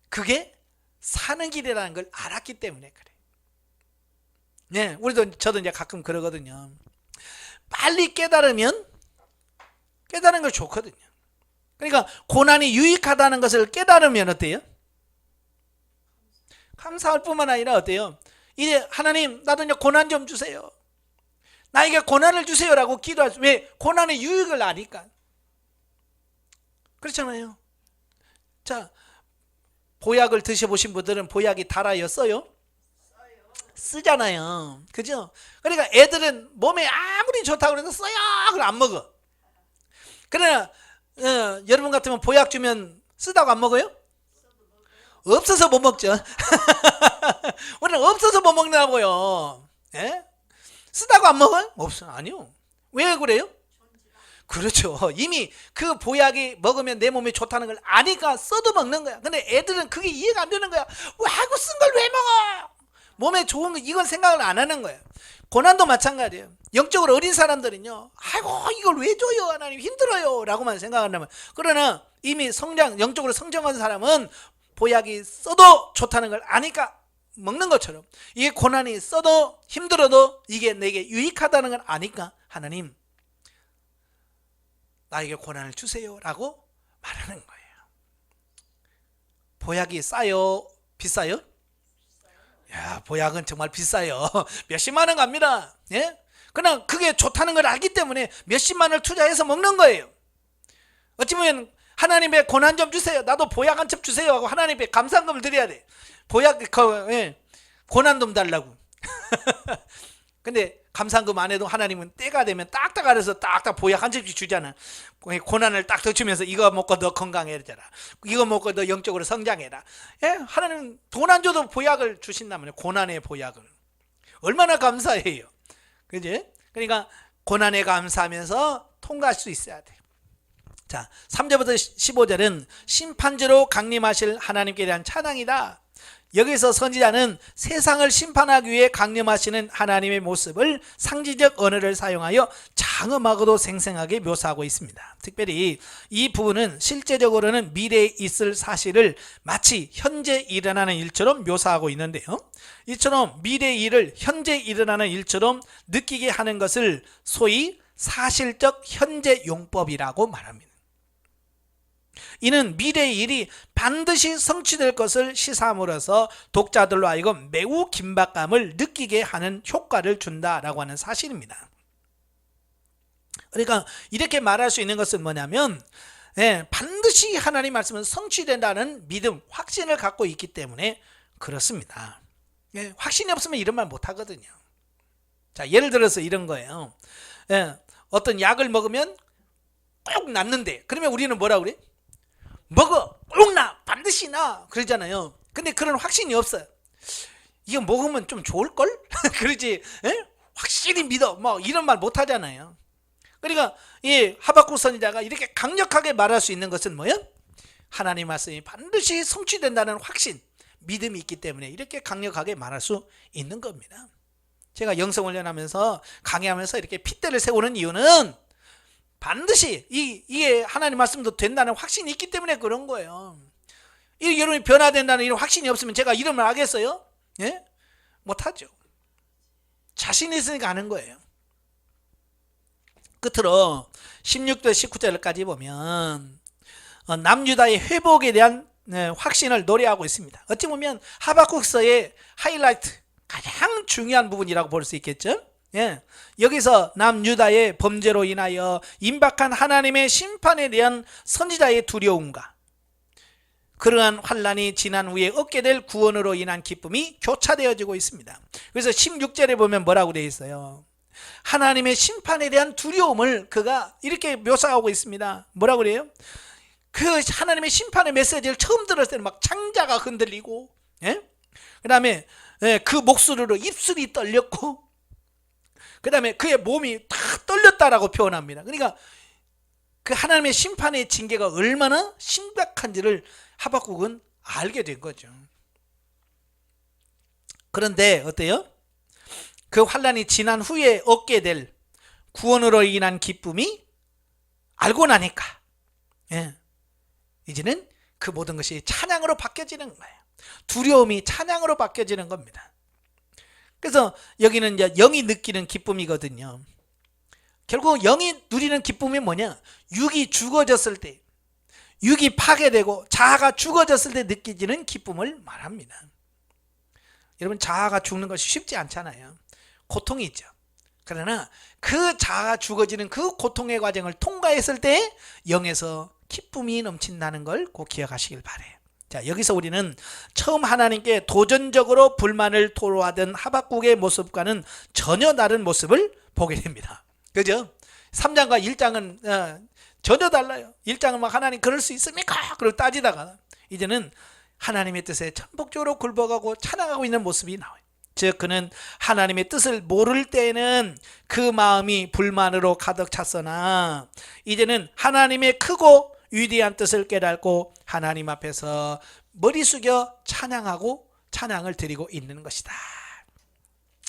그게 사는 길이라는 걸 알았기 때문에 그래. 네, 저도 이제 가끔 그러거든요. 빨리 깨달으면 깨달은 걸 좋거든요. 그러니까 고난이 유익하다는 것을 깨달으면 어때요? 감사할 뿐만 아니라 어때요? 이제 하나님 나도 이제 고난 좀 주세요. 나에게 고난을 주세요라고 기도할 수. 왜? 고난의 유익을 아니까. 그렇잖아요. 자, 보약을 드셔보신 분들은 보약이 달아요, 써요? 쓰잖아요. 그죠? 그러니까 애들은 몸에 아무리 좋다고 해서 써요. 그럼 안 먹어. 그러나 여러분 같으면 보약 주면 쓰다고 안 먹어요? 없어서 못 먹죠. 우리는 없어서 못 먹는다고요. 예? 쓰다고 안 먹어요? 없어. 아니요. 왜 그래요? 그렇죠. 이미 그 보약이 먹으면 내 몸에 좋다는 걸 아니까 써도 먹는 거야. 근데 애들은 그게 이해가 안 되는 거야. 왜 알고 쓴 걸 왜 먹어? 몸에 좋은 거 이건 생각을 안 하는 거예요. 고난도 마찬가지예요. 영적으로 어린 사람들은요, 아이고 이걸 왜 줘요 하나님 힘들어요 라고만 생각한다면, 그러나 이미 영적으로 성장한 사람은 보약이 써도 좋다는 걸 아니까 먹는 것처럼, 이게 고난이 써도 힘들어도 이게 내게 유익하다는 걸 아니까 하나님 나에게 고난을 주세요 라고 말하는 거예요. 보약이 싸요? 비싸요? 야, 보약은 정말 비싸요. 몇십만 원 갑니다. 예? 그러나 그게 좋다는 걸 알기 때문에 몇십만 원을 투자해서 먹는 거예요. 어찌 보면 하나님의 고난 좀 주세요, 나도 보약 한 첩 주세요 하고 하나님의 감사금을 드려야 돼. 보약 고난 좀 달라고. 근데 감사금 안 해도 하나님은 때가 되면 딱딱 알아서 딱딱 보약 한 첩씩 주잖아. 고난을 딱 더 주면서 이거 먹고 너 건강해져라, 이거 먹고 너 영적으로 성장해라. 예? 하나님은 돈 안 줘도 보약을 주신다면 고난의 보약을 얼마나 감사해요. 그지? 그러니까 고난에 감사하면서 통과할 수 있어야 돼. 자, 3절부터 15절은 심판주로 강림하실 하나님께 대한 찬양이다. 여기서 선지자는 세상을 심판하기 위해 강림하시는 하나님의 모습을 상징적 언어를 사용하여 장엄하고도 생생하게 묘사하고 있습니다. 특별히 이 부분은 실제적으로는 미래에 있을 사실을 마치 현재 일어나는 일처럼 묘사하고 있는데요, 이처럼 미래의 일을 현재 일어나는 일처럼 느끼게 하는 것을 소위 사실적 현재 용법이라고 말합니다. 이는 미래의 일이 반드시 성취될 것을 시사함으로써 독자들로 하여금 매우 긴박감을 느끼게 하는 효과를 준다라고 하는 사실입니다. 그러니까 이렇게 말할 수 있는 것은 뭐냐면, 반드시 하나님 말씀은 성취된다는 믿음, 확신을 갖고 있기 때문에 그렇습니다. 확신이 없으면 이런 말 못하거든요. 자, 예를 들어서 이런 거예요. 어떤 약을 먹으면 꼭 낫는데, 그러면 우리는 뭐라 그래? 먹어, 꼭 나, 반드시 나 그러잖아요. 근데 그런 확신이 없어요. 이거 먹으면 좀 좋을걸? 그러지. 에? 확실히 믿어, 뭐 이런 말 못하잖아요. 그러니까 이 하박국 선지자가 이렇게 강력하게 말할 수 있는 것은 뭐예요? 하나님 말씀이 반드시 성취된다는 확신, 믿음이 있기 때문에 이렇게 강력하게 말할 수 있는 겁니다. 제가 영성훈련하면서 강의하면서 이렇게 핏대를 세우는 이유는 반드시 이게 하나님 말씀도 된다는 확신이 있기 때문에 그런 거예요. 이 여러분이 변화된다는 이런 확신이 없으면 제가 이런 말 하겠어요? 예? 못하죠. 자신이 있으니까 하는 거예요. 끝으로 16절 19절까지 보면 남유다의 회복에 대한 확신을 노래하고 있습니다. 어찌 보면 하박국서의 하이라이트, 가장 중요한 부분이라고 볼 수 있겠죠. 예. 여기서 남유다의 범죄로 인하여 임박한 하나님의 심판에 대한 선지자의 두려움과 그러한 환란이 지난 후에 얻게 될 구원으로 인한 기쁨이 교차되어지고 있습니다. 그래서 16절에 보면 뭐라고 되어 있어요? 하나님의 심판에 대한 두려움을 그가 이렇게 묘사하고 있습니다. 뭐라고 그래요? 그 하나님의 심판의 메시지를 처음 들었을 때는 막 창자가 흔들리고, 예? 그 다음에 그 목소리로 입술이 떨렸고, 그 다음에 그의 몸이 다 떨렸다라고 표현합니다. 그러니까 그 하나님의 심판의 징계가 얼마나 심각한지를 하박국은 알게 된 거죠. 그런데 어때요? 그 환란이 지난 후에 얻게 될 구원으로 인한 기쁨이 알고 나니까, 예, 이제는 그 모든 것이 찬양으로 바뀌어지는 거예요. 두려움이 찬양으로 바뀌어지는 겁니다. 그래서 여기는 이제 영이 느끼는 기쁨이거든요. 결국 영이 누리는 기쁨이 뭐냐? 육이 죽어졌을 때, 육이 파괴되고 자아가 죽어졌을 때 느껴지는 기쁨을 말합니다. 여러분, 자아가 죽는 것이 쉽지 않잖아요. 고통이 있죠. 그러나 그 자아가 죽어지는 그 고통의 과정을 통과했을 때 영에서 기쁨이 넘친다는 걸 꼭 기억하시길 바래요. 자, 여기서 우리는 처음 하나님께 도전적으로 불만을 토로하던 하박국의 모습과는 전혀 다른 모습을 보게 됩니다. 그죠? 3장과 1장은 전혀 달라요. 1장은 막 하나님 그럴 수 있습니까? 그러고 따지다가 이제는 하나님의 뜻에 전폭적으로 굴복하고 찬양하고 있는 모습이 나와요. 즉 그는 하나님의 뜻을 모를 때에는 그 마음이 불만으로 가득 찼으나 이제는 하나님의 크고 위대한 뜻을 깨닫고 하나님 앞에서 머리 숙여 찬양하고 찬양을 드리고 있는 것이다.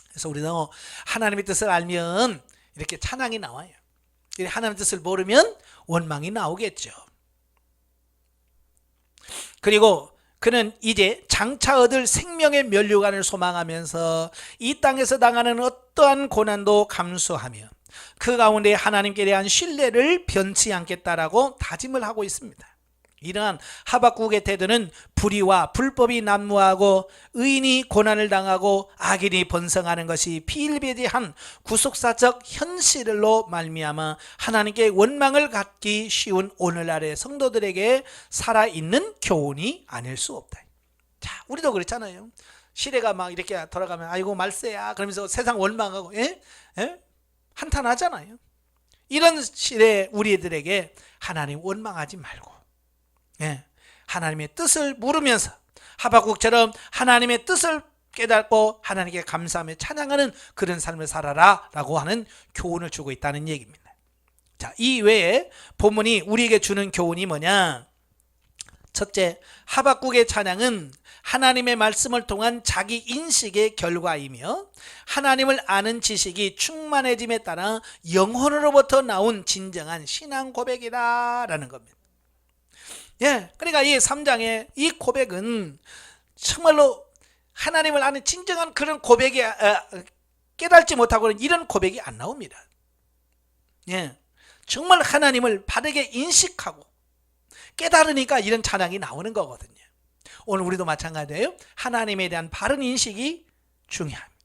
그래서 우리도 하나님의 뜻을 알면 이렇게 찬양이 나와요. 하나님의 뜻을 모르면 원망이 나오겠죠. 그리고 그는 이제 장차 얻을 생명의 면류관을 소망하면서 이 땅에서 당하는 어떠한 고난도 감수하며 그 가운데 하나님께 대한 신뢰를 변치 않겠다라고 다짐을 하고 있습니다. 이러한 하박국의 태도는 불의와 불법이 난무하고 의인이 고난을 당하고 악인이 번성하는 것이 비일비재한 구속사적 현실로 말미암아 하나님께 원망을 갖기 쉬운 오늘날의 성도들에게 살아있는 교훈이 아닐 수 없다. 자, 우리도 그렇잖아요. 시대가 막 이렇게 돌아가면 아이고 말세야 그러면서 세상 원망하고 한탄하잖아요. 이런 시대에 우리들에게 하나님 원망하지 말고 하나님의 뜻을 물으면서 하박국처럼 하나님의 뜻을 깨닫고 하나님께 감사하며 찬양하는 그런 삶을 살아라 라고 하는 교훈을 주고 있다는 얘기입니다. 자, 이 외에 본문이 우리에게 주는 교훈이 뭐냐? 첫째, 하박국의 찬양은 하나님의 말씀을 통한 자기 인식의 결과이며 하나님을 아는 지식이 충만해짐에 따라 영혼으로부터 나온 진정한 신앙 고백이다라는 겁니다. 예, 그러니까 이 3장의 이 고백은 정말로 하나님을 아는 진정한 그런 고백이 깨닫지 못하고는 이런 고백이 안 나옵니다. 예, 정말 하나님을 바르게 인식하고 깨달으니까 이런 찬양이 나오는 거거든요. 오늘 우리도 마찬가지예요. 하나님에 대한 바른 인식이 중요합니다.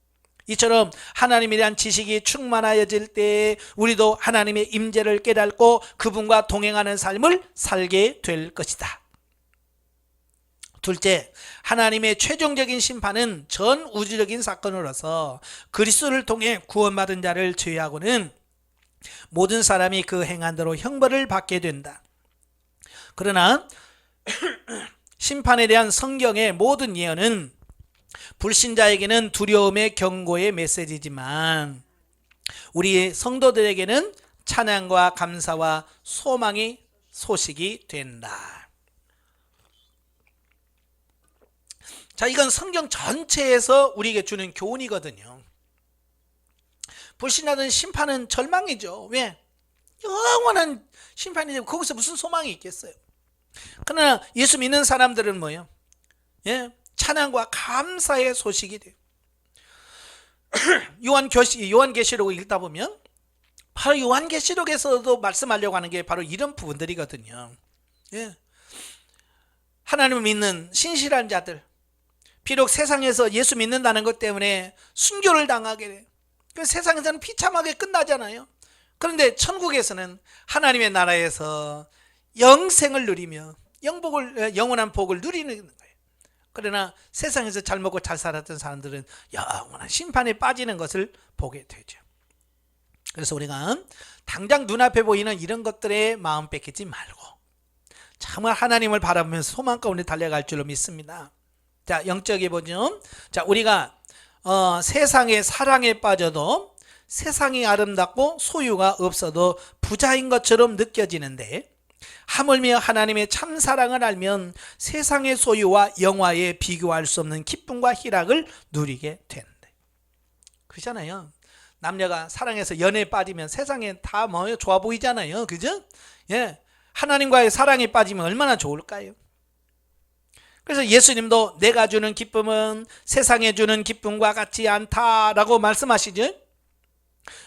이처럼 하나님에 대한 지식이 충만해질 때 우리도 하나님의 임재를 깨닫고 그분과 동행하는 삶을 살게 될 것이다. 둘째, 하나님의 최종적인 심판은 전 우주적인 사건으로서 그리스도를 통해 구원받은 자를 제외하고는 모든 사람이 그 행한 대로 형벌을 받게 된다. 그러나 심판에 대한 성경의 모든 예언은 불신자에게는 두려움의 경고의 메시지지만 우리 성도들에게는 찬양과 감사와 소망의 소식이 된다. 자, 이건 성경 전체에서 우리에게 주는 교훈이거든요. 불신자들은 심판은 절망이죠. 왜? 영원한 심판이 되고 거기서 무슨 소망이 있겠어요? 그러나 예수 믿는 사람들은 뭐예요? 예? 찬양과 감사의 소식이 돼요. 요한계시록을 읽다 보면 바로 요한계시록에서도 말씀하려고 하는 게 바로 이런 부분들이거든요. 예. 하나님을 믿는 신실한 자들, 비록 세상에서 예수 믿는다는 것 때문에 순교를 당하게 돼. 그 세상에서는 비참하게 끝나잖아요. 그런데 천국에서는 하나님의 나라에서 영생을 누리며 영원한 복을 누리는 거예요. 그러나 세상에서 잘 먹고 잘 살았던 사람들은 영원한 심판에 빠지는 것을 보게 되죠. 그래서 우리가 당장 눈앞에 보이는 이런 것들에 마음 뺏기지 말고 정말 하나님을 바라보면서 소망 가운데 달려갈 줄로 믿습니다. 자, 영적이 보죠. 자, 우리가 세상의 사랑에 빠져도 세상이 아름답고 소유가 없어도 부자인 것처럼 느껴지는데 하물며 하나님의 참 사랑을 알면 세상의 소유와 영화에 비교할 수 없는 기쁨과 희락을 누리게 되는데, 그렇잖아요. 남녀가 사랑해서 연애에 빠지면 세상에 다 뭐 좋아 보이잖아요. 그죠? 예. 하나님과의 사랑에 빠지면 얼마나 좋을까요? 그래서 예수님도 내가 주는 기쁨은 세상에 주는 기쁨과 같지 않다라고 말씀하시죠.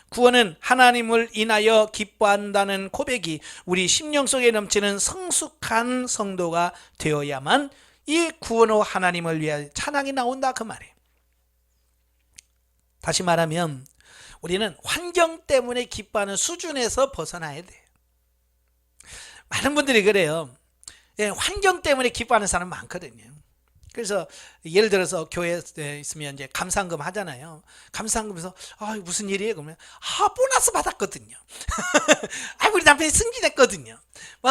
구원은 하나님을 인하여 기뻐한다는 고백이 우리 심령 속에 넘치는 성숙한 성도가 되어야만 이 구원 후 하나님을 위하여 찬양이 나온다, 그 말이에요. 다시 말하면 우리는 환경 때문에 기뻐하는 수준에서 벗어나야 돼요. 많은 분들이 그래요. 예, 환경 때문에 기뻐하는 사람 많거든요. 그래서 예를 들어서 교회에 있으면 이제 감사헌금 하잖아요. 감사헌금에서 무슨 일이에요? 그러면 보너스 받았거든요. 우리 남편이 승진했거든요.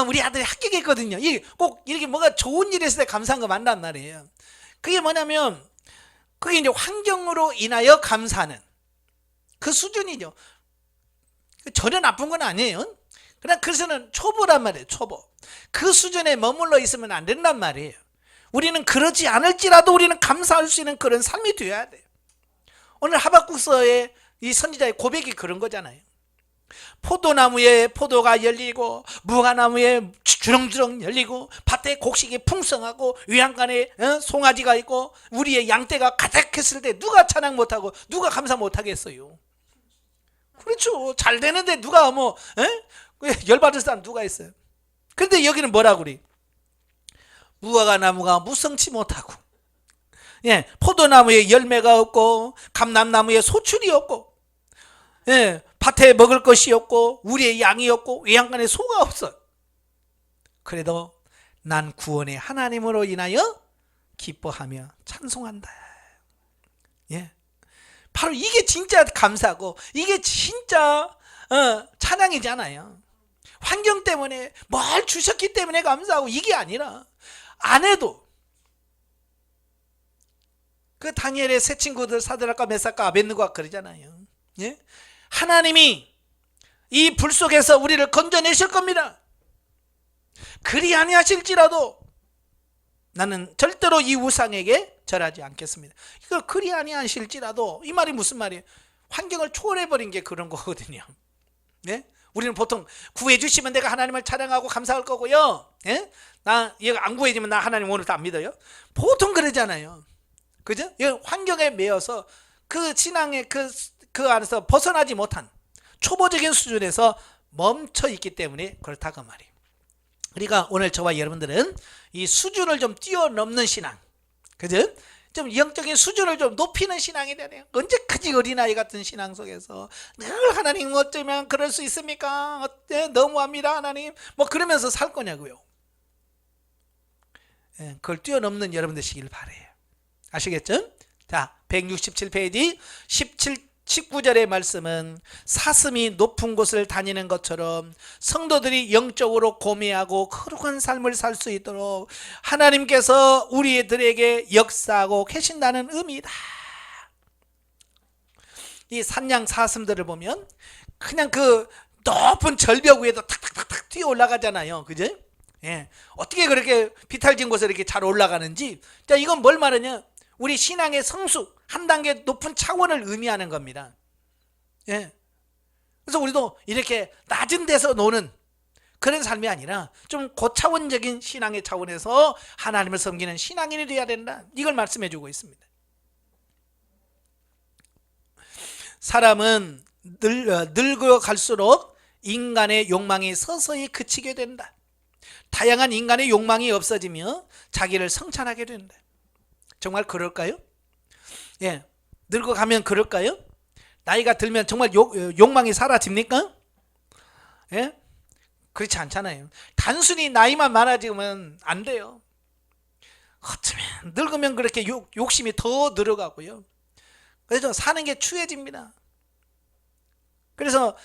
우리 아들이 합격했거든요. 꼭 이렇게 뭐가 좋은 일이 있을 때 감사헌금 한단 말이에요. 그게 뭐냐면 그게 이제 환경으로 인하여 감사하는 그 수준이죠. 전혀 나쁜 건 아니에요. 그냥 그래서는 초보란 말이에요. 초보. 그 수준에 머물러 있으면 안 된단 말이에요. 우리는 그러지 않을지라도 우리는 감사할 수 있는 그런 삶이 되어야 돼요. 오늘 하박국서의 이 선지자의 고백이 그런 거잖아요. 포도나무에 포도가 열리고 무화과나무에 주렁주렁 열리고 밭에 곡식이 풍성하고 외양간에 송아지가 있고 우리의 양떼가 가득했을 때 누가 찬양 못하고 누가 감사 못하겠어요? 그렇죠. 잘 되는데 누가 열받을 사람 누가 있어요? 그런데 여기는 뭐라고 그래? 무화과 나무가 무성치 못하고, 예, 포도나무에 열매가 없고, 감람나무에 소출이 없고, 예, 밭에 먹을 것이 없고, 우리의 양이 없고, 외양간에 소가 없어. 그래도 난 구원의 하나님으로 인하여 기뻐하며 찬송한다. 예, 바로 이게 진짜 감사고, 이게 진짜 찬양이잖아요. 환경 때문에 뭘 주셨기 때문에 감사하고 이게 아니라 안 해도 그 다니엘의 세 친구들 사드락과 메삭과 아벳느고가 그러잖아요. 예? 하나님이 이 불 속에서 우리를 건져내실 겁니다. 그리 아니하실지라도 나는 절대로 이 우상에게 절하지 않겠습니다. 이걸 그리 아니하실지라도 이 말이 무슨 말이에요? 환경을 초월해버린 게 그런 거거든요. 예? 우리는 보통 구해주시면 내가 하나님을 찬양하고 감사할 거고요. 예? 나 이거 안 구해주면 나 하나님 오늘도 안 믿어요. 보통 그러잖아요. 그죠? 환경에 매여서 그 신앙의 그 안에서 벗어나지 못한 초보적인 수준에서 멈춰 있기 때문에 그렇다 그 말이에요. 그러니까 오늘 저와 여러분들은 이 수준을 좀 뛰어넘는 신앙, 그죠? 좀 영적인 수준을 좀 높이는 신앙이 되네요. 언제까지 어린아이 같은 신앙 속에서 늘 하나님 어쩌면 그럴 수 있습니까? 어때? 너무합니다 하나님. 뭐 그러면서 살 거냐고요. 예, 그걸 뛰어넘는 여러분 되시길 바래요. 아시겠죠? 자, 167페이지 19절의 말씀은 사슴이 높은 곳을 다니는 것처럼 성도들이 영적으로 고매하고 거룩한 삶을 살 수 있도록 하나님께서 우리들에게 역사하고 계신다는 의미다. 이 산양 사슴들을 보면 그냥 그 높은 절벽 위에도 탁탁탁탁 뛰어 올라가잖아요. 그죠? 예. 어떻게 그렇게 비탈진 곳에 이렇게 잘 올라가는지. 자, 이건 뭘 말하냐? 우리 신앙의 성숙, 한 단계 높은 차원을 의미하는 겁니다. 예. 그래서 우리도 이렇게 낮은 데서 노는 그런 삶이 아니라 좀 고차원적인 신앙의 차원에서 하나님을 섬기는 신앙인이 되어야 된다. 이걸 말씀해 주고 있습니다. 사람은 늙어갈수록 인간의 욕망이 서서히 그치게 된다. 다양한 인간의 욕망이 없어지며 자기를 성찬하게 된다. 정말 그럴까요? 예, 늙어가면 그럴까요? 나이가 들면 정말 욕망이 사라집니까? 예? 그렇지 않잖아요. 단순히 나이만 많아지면 안 돼요. 어쩌면 늙으면 그렇게 욕심이 더 늘어가고요. 그래서 사는 게 추해집니다. 그래서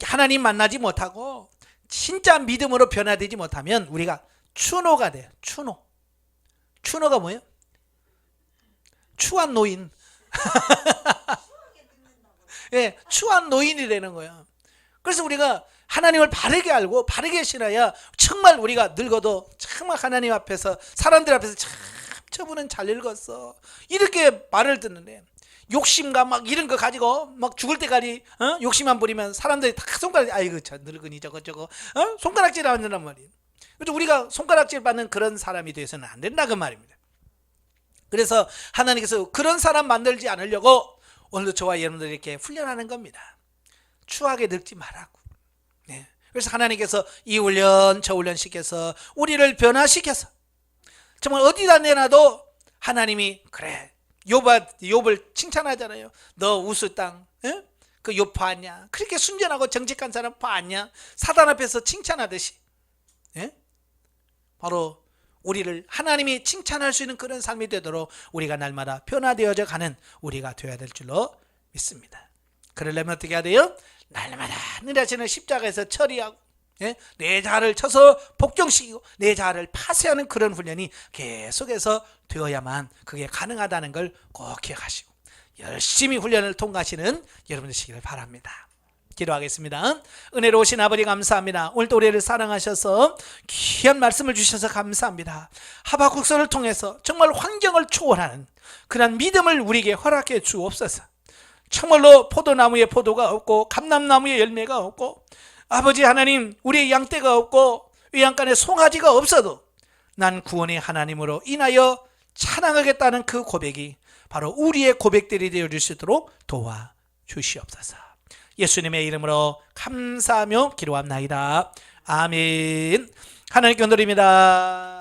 하나님 만나지 못하고 진짜 믿음으로 변화되지 못하면 우리가 추노가 돼요. 추노가 뭐예요? 추한 노인. 예, 추한 노인이 되는 거예요. 그래서 우리가 하나님을 바르게 알고 바르게 신어야 정말 우리가 늙어도 정말 하나님 앞에서 사람들 앞에서 참 저분은 잘 늙었어 이렇게 말을 듣는데, 욕심과 막 이런 거 가지고 막 죽을 때까지 욕심만 부리면 사람들이 다 손가락, 아이고 저 늙은이 저거 손가락질 안 한단 말이에요. 그래서 우리가 손가락질 받는 그런 사람이 되어서는 안 된다 그 말입니다. 그래서 하나님께서 그런 사람 만들지 않으려고 오늘도 저와 여러분들 이렇게 훈련하는 겁니다. 추하게 늙지 말라고. 네. 그래서 하나님께서 이 훈련 저 훈련 시켜서 우리를 변화시켜서 정말 어디다 내놔도 하나님이 그래, 욥을 칭찬하잖아요. 너 우스 땅, 예? 그 욥 봤냐? 그렇게 순전하고 정직한 사람 봤냐? 사단 앞에서 칭찬하듯이, 예? 바로 우리를 하나님이 칭찬할 수 있는 그런 삶이 되도록 우리가 날마다 변화되어져 가는 우리가 되어야 될 줄로 믿습니다. 그러려면 어떻게 해야 돼요? 날마다 늘 하시는 십자가에서 처리하고, 예? 내 자아를 쳐서 복종시키고 내 자아를 파쇄하는 그런 훈련이 계속해서 되어야만 그게 가능하다는 걸 꼭 기억하시고 열심히 훈련을 통과하시는 여러분 되시기를 바랍니다. 기도하겠습니다. 은혜로우신 아버지 감사합니다. 오늘도 우리를 사랑하셔서 귀한 말씀을 주셔서 감사합니다. 하박국서를 통해서 정말 환경을 초월하는 그런 믿음을 우리에게 허락해 주옵소서. 정말로 포도나무에 포도가 없고 감람나무에 열매가 없고 아버지 하나님 우리의 양떼가 없고 외양간에 송아지가 없어도 난 구원의 하나님으로 인하여 찬양하겠다는 그 고백이 바로 우리의 고백들이 되어줄 수 있도록 도와주시옵소서. 예수님의 이름으로 감사하며 기도합나이다. 아멘. 하나님께 드립니다.